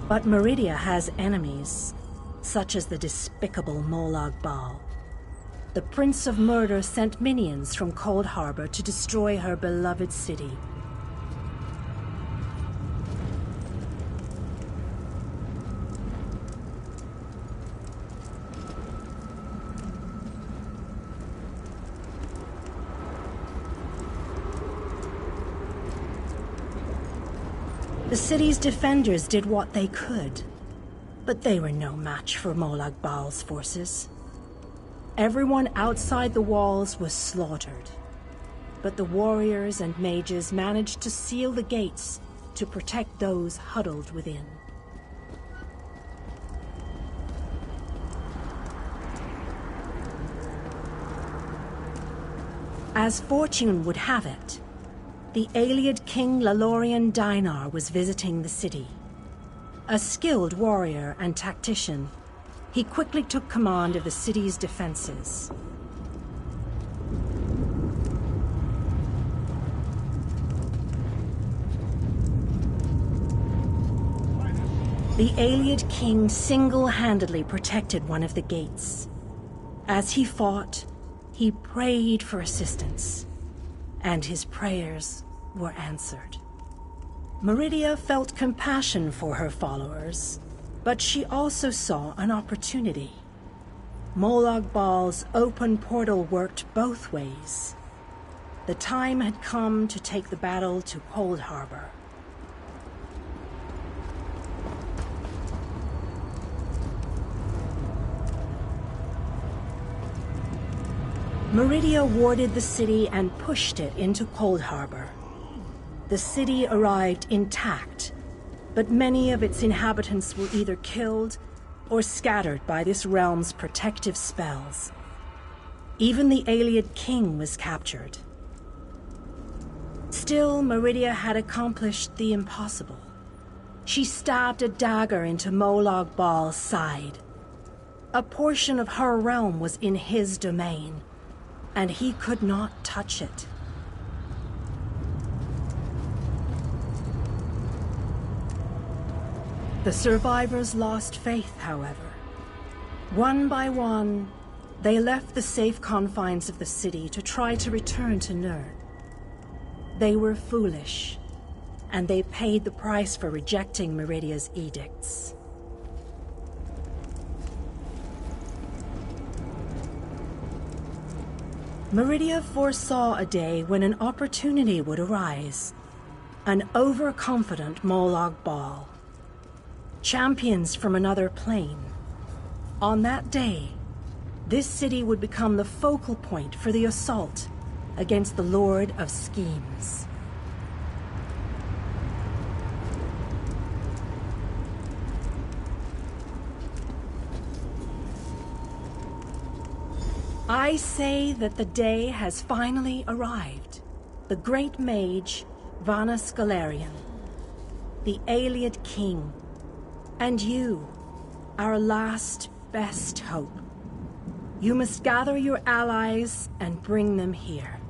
Speaker 3: But Meridia has enemies, such as the despicable Molag Bal. The Prince of Murder sent minions from Cold Harbor to destroy her beloved city. The city's defenders did what they could, but they were no match for Molag Bal's forces. Everyone outside the walls was slaughtered, but the warriors and mages managed to seal the gates to protect those huddled within. As fortune would have it, the Ayleid king Lalorian Dainar was visiting the city. A skilled warrior and tactician, he quickly took command of the city's defenses. The Ayleid king single-handedly protected one of the gates. As he fought, he prayed for assistance, and his prayers were answered. Meridia felt compassion for her followers, but she also saw an opportunity. Molag Bal's open portal worked both ways. The time had come to take the battle to Cold Harbor. Meridia warded the city and pushed it into Cold Harbor. The city arrived intact, but many of its inhabitants were either killed or scattered by this realm's protective spells. Even the Ayleid king was captured. Still, Meridia had accomplished the impossible. She stabbed a dagger into Molag Bal's side. A portion of her realm was in his domain, and he could not touch it. The survivors lost faith, however. One by one, they left the safe confines of the city to try to return to Nirn. They were foolish, and they paid the price for rejecting Meridia's edicts. Meridia foresaw a day when an opportunity would arise. An overconfident Molag Bal. Champions from another plane. On that day, this city would become the focal point for the assault against the Lord of Schemes. I say that the day has finally arrived. The great mage, Vanus Galerian, the Ayleid king, and you, our last best hope. You must gather your allies and bring them here.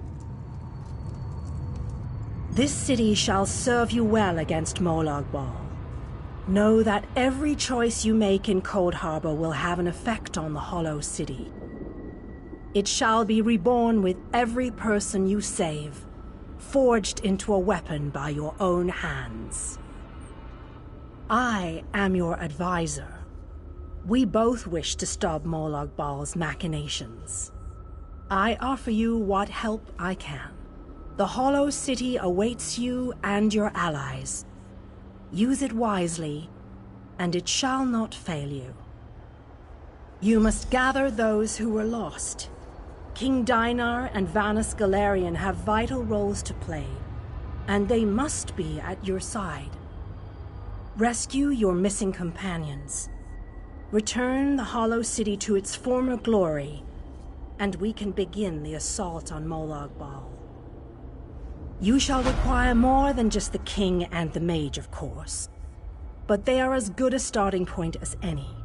Speaker 3: This city shall serve you well against Molag Bal. Know that every choice you make in Coldharbour will have an effect on the Hollow City. It shall be reborn with every person you save, forged into a weapon by your own hands. I am your advisor. We both wish to stop Molag Bal's machinations. I offer you what help I can. The Hollow City awaits you and your allies. Use it wisely, and it shall not fail you. You must gather those who were lost. King Dainar and Vanus Galerian have vital roles to play, and they must be at your side. Rescue your missing companions. Return the Hollow City to its former glory, and we can begin the assault on Molag Bal. You shall require more than just the king and the mage, of course, but they are as good a starting point as any.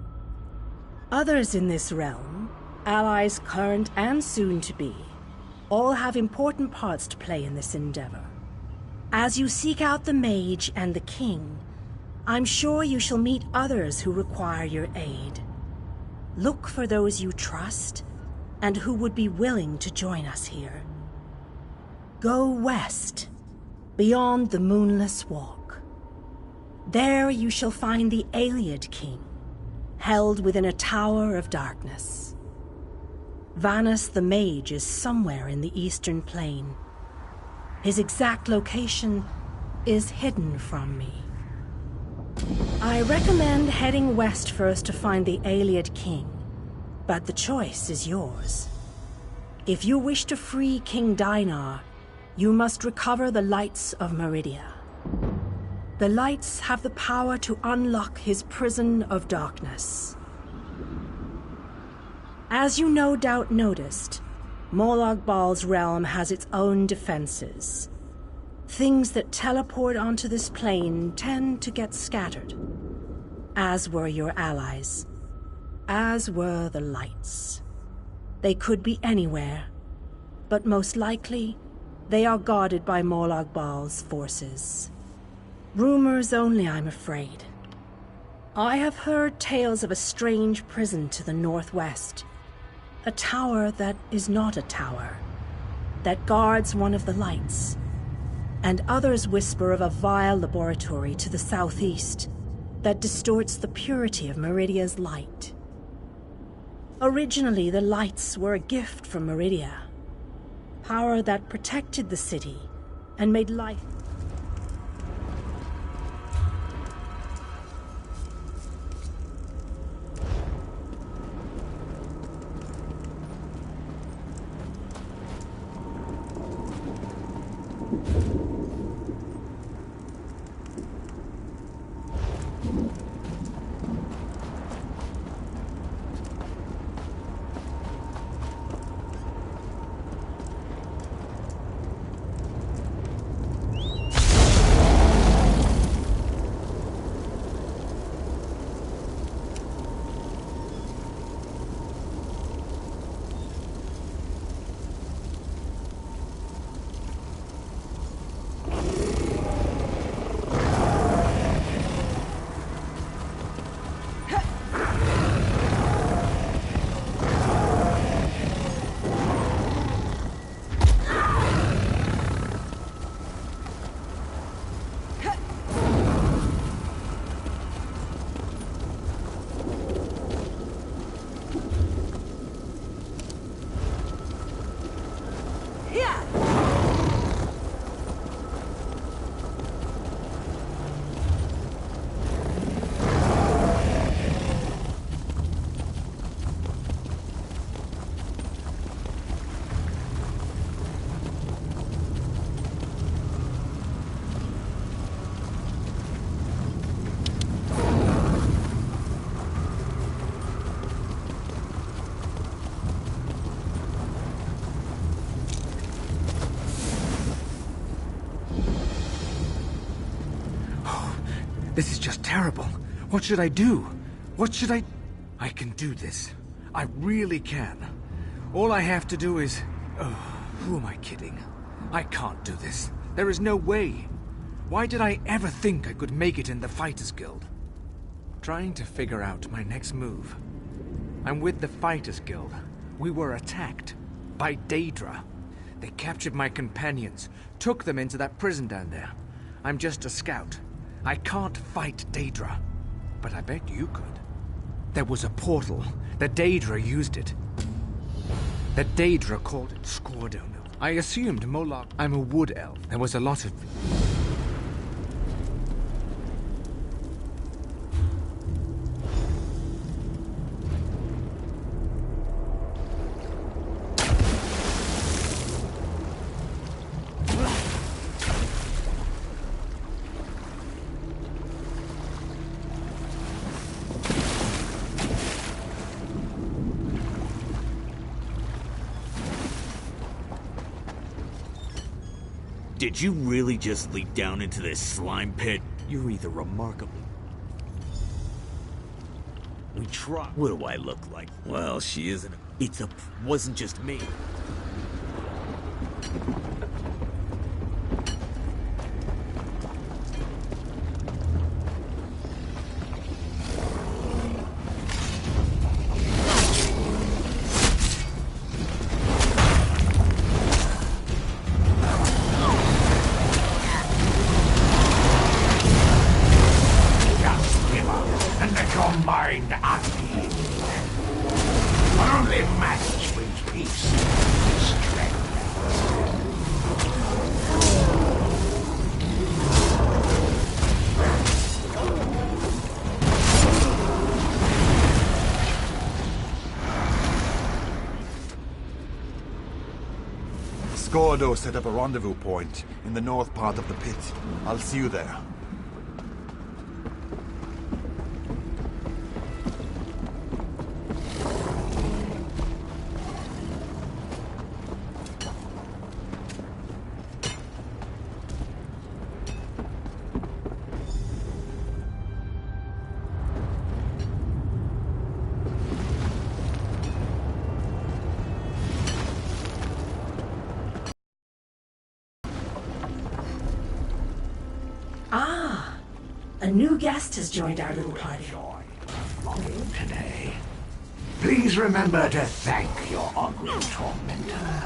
Speaker 3: Others in this realm, allies current and soon to be, all have important parts to play in this endeavor. As you seek out the mage and the king, I'm sure you shall meet others who require your aid. Look for those you trust and who would be willing to join us here. Go west, beyond the Moonless Walk. There you shall find the Ayleid king, held within a tower of darkness. Vanus the mage is somewhere in the eastern plain. His exact location is hidden from me. I recommend heading west first to find the Ayleid king, but the choice is yours. If you wish to free King Dainar, you must recover the lights of Meridia. The lights have the power to unlock his prison of darkness. As you no doubt noticed, Molag Bal's realm has its own defenses. Things that teleport onto this plane tend to get scattered, as were your allies, as were the lights. They could be anywhere, but most likely, they are guarded by Molag Bal's forces. Rumors only, I'm afraid. I have heard tales of a strange prison to the northwest. A tower that is not a tower, that guards one of the lights. And others whisper of a vile laboratory to the southeast that distorts the purity of Meridia's light. Originally, the lights were a gift from Meridia. Power that protected the city and made life...
Speaker 10: This is just terrible. What should I do? What should I... I can do this. I really can. All I have to do is... Oh, who am I kidding? I can't do this. There is no way. Why did I ever think I could make it in the Fighters Guild? Trying to figure out my next move. I'm with the Fighters Guild. We were attacked by Daedra. They captured my companions, took them into that prison down there. I'm just a scout. I can't fight Daedra, but I bet you could. There was a portal. The Daedra used it. The Daedra called it Squirdono. I assumed Moloch... I'm a wood elf. There was a lot of...
Speaker 8: Did you really just leap down into this slime pit? You're either remarkable... We tried. What do I look like? Well, she isn't. Wasn't just me.
Speaker 9: Squirdo set up a rendezvous point in the north part of the pit. I'll see you there.
Speaker 3: A new guest has joined our little party.
Speaker 6: Today. Please remember to thank your ugly tormentor.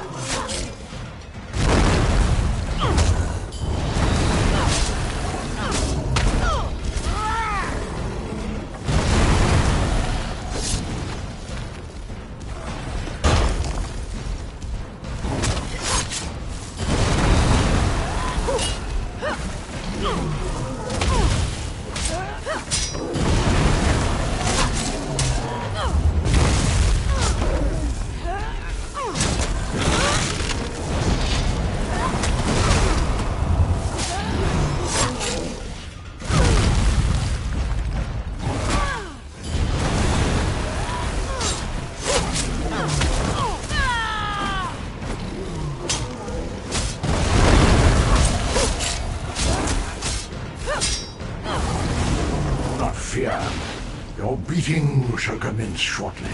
Speaker 6: Your beating shall commence shortly.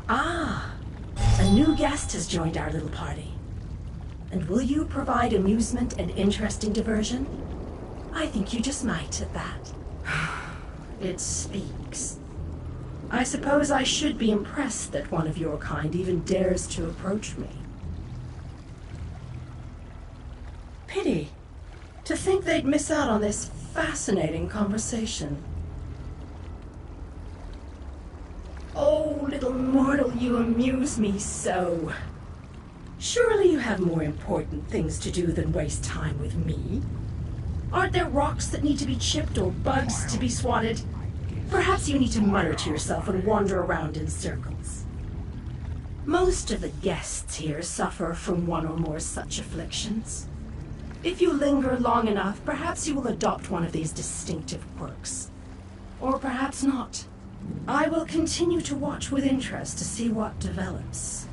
Speaker 3: A new guest has joined our little party. And will you provide amusement and interesting diversion? I think you just might at that. It speaks. I suppose I should be impressed that one of your kind even dares to approach me. Pity. To think they'd miss out on this fascinating conversation. Oh, little mortal, you amuse me so. Surely you have more important things to do than waste time with me. Aren't there rocks that need to be chipped or bugs to be swatted? Perhaps you need to mutter to yourself and wander around in circles. Most of the guests here suffer from one or more such afflictions. If you linger long enough, perhaps you will adopt one of these distinctive quirks. Or perhaps not. I will continue to watch with interest to see what develops.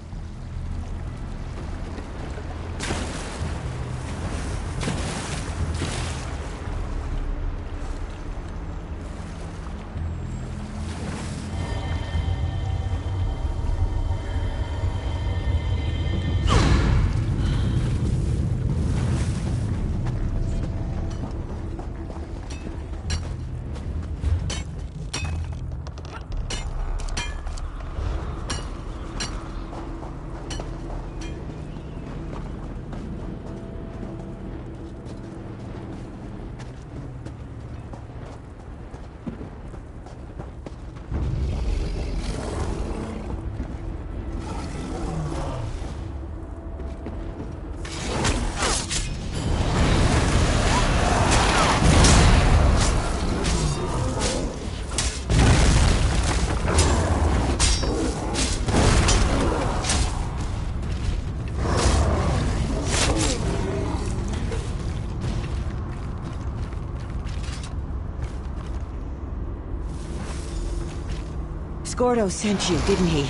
Speaker 11: Skordo sent you, didn't he?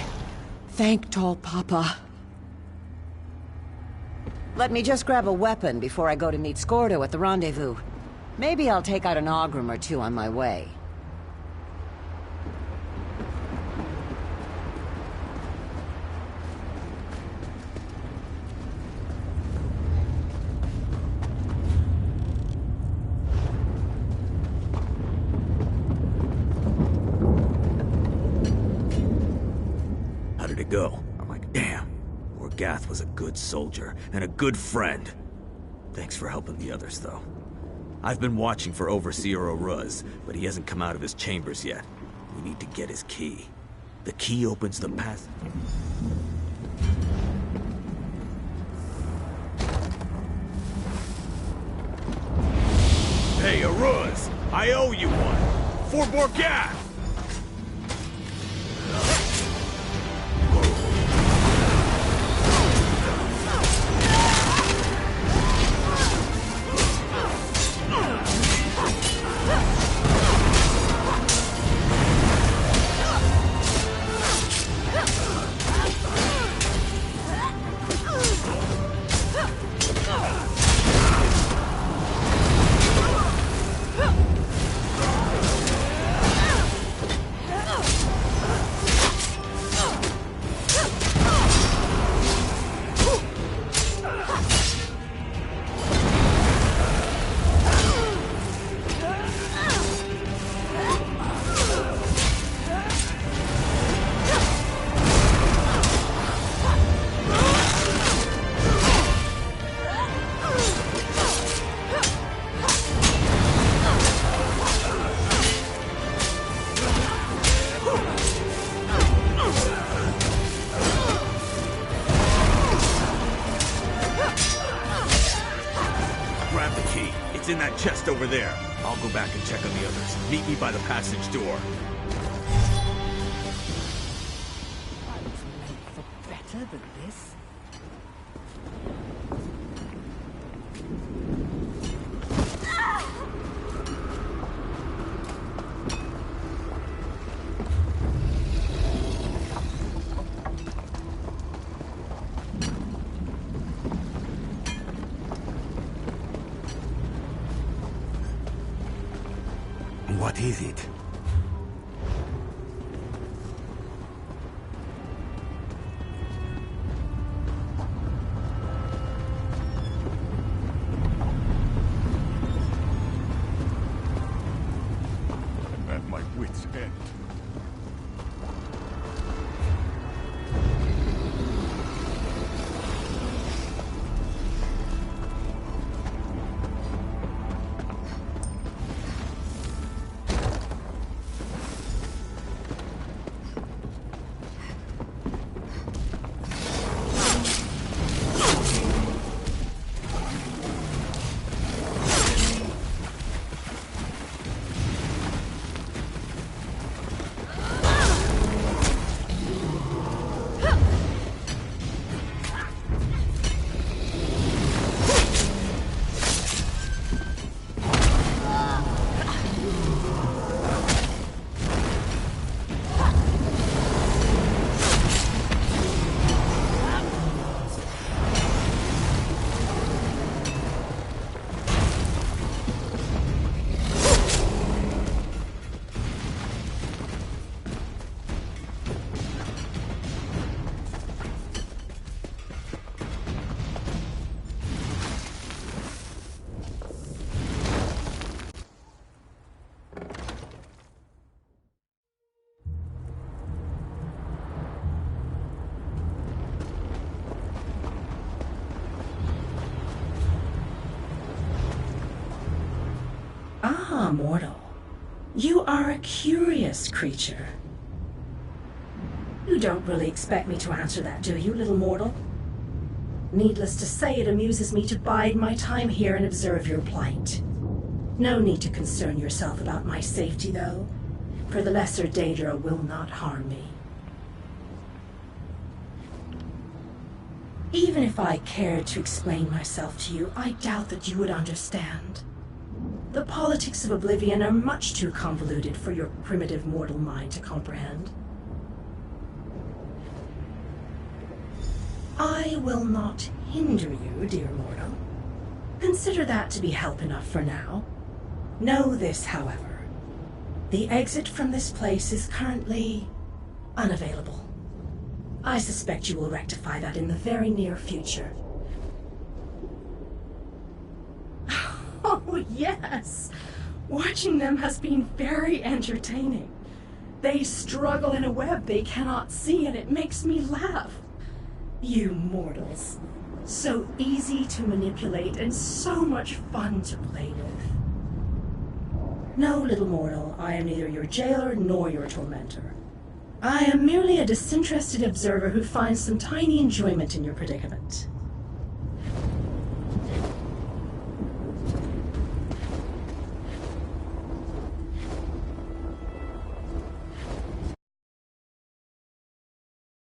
Speaker 11: Thank Tall Papa. Let me just grab a weapon before I go to meet Skordo at the rendezvous. Maybe I'll take out an Ogrim or two on my way.
Speaker 8: Go. I'm like, damn, Orgath was a good soldier and a good friend. Thanks for helping the others, though. I've been watching for Overseer Oruz, but he hasn't come out of his chambers yet. We need to get his key. The key opens the path. Hey, Oruz! I owe you one! For Borgath! It's in that chest over there. I'll go back and check on the others. Meet me by the passage door.
Speaker 11: I was made for better than this.
Speaker 16: What is it?
Speaker 6: I'm at my wit's end.
Speaker 3: Ah, mortal. You are a curious creature. You don't really expect me to answer that, do you, little mortal? Needless to say, it amuses me to bide my time here and observe your plight. No need to concern yourself about my safety, though, for the Lesser Daedra will not harm me. Even if I cared to explain myself to you, I doubt that you would understand. The politics of Oblivion are much too convoluted for your primitive mortal mind to comprehend. I will not hinder you, dear mortal. Consider that to be help enough for now. Know this, however. The exit from this place is currently unavailable. I suspect you will rectify that in the very near future. Oh, yes! Watching them has been very entertaining. They struggle in a web they cannot see, and it makes me laugh. You mortals. So easy to manipulate and so much fun to play with. No, little mortal, I am neither your jailer nor your tormentor. I am merely a disinterested observer who finds some tiny enjoyment in your predicament.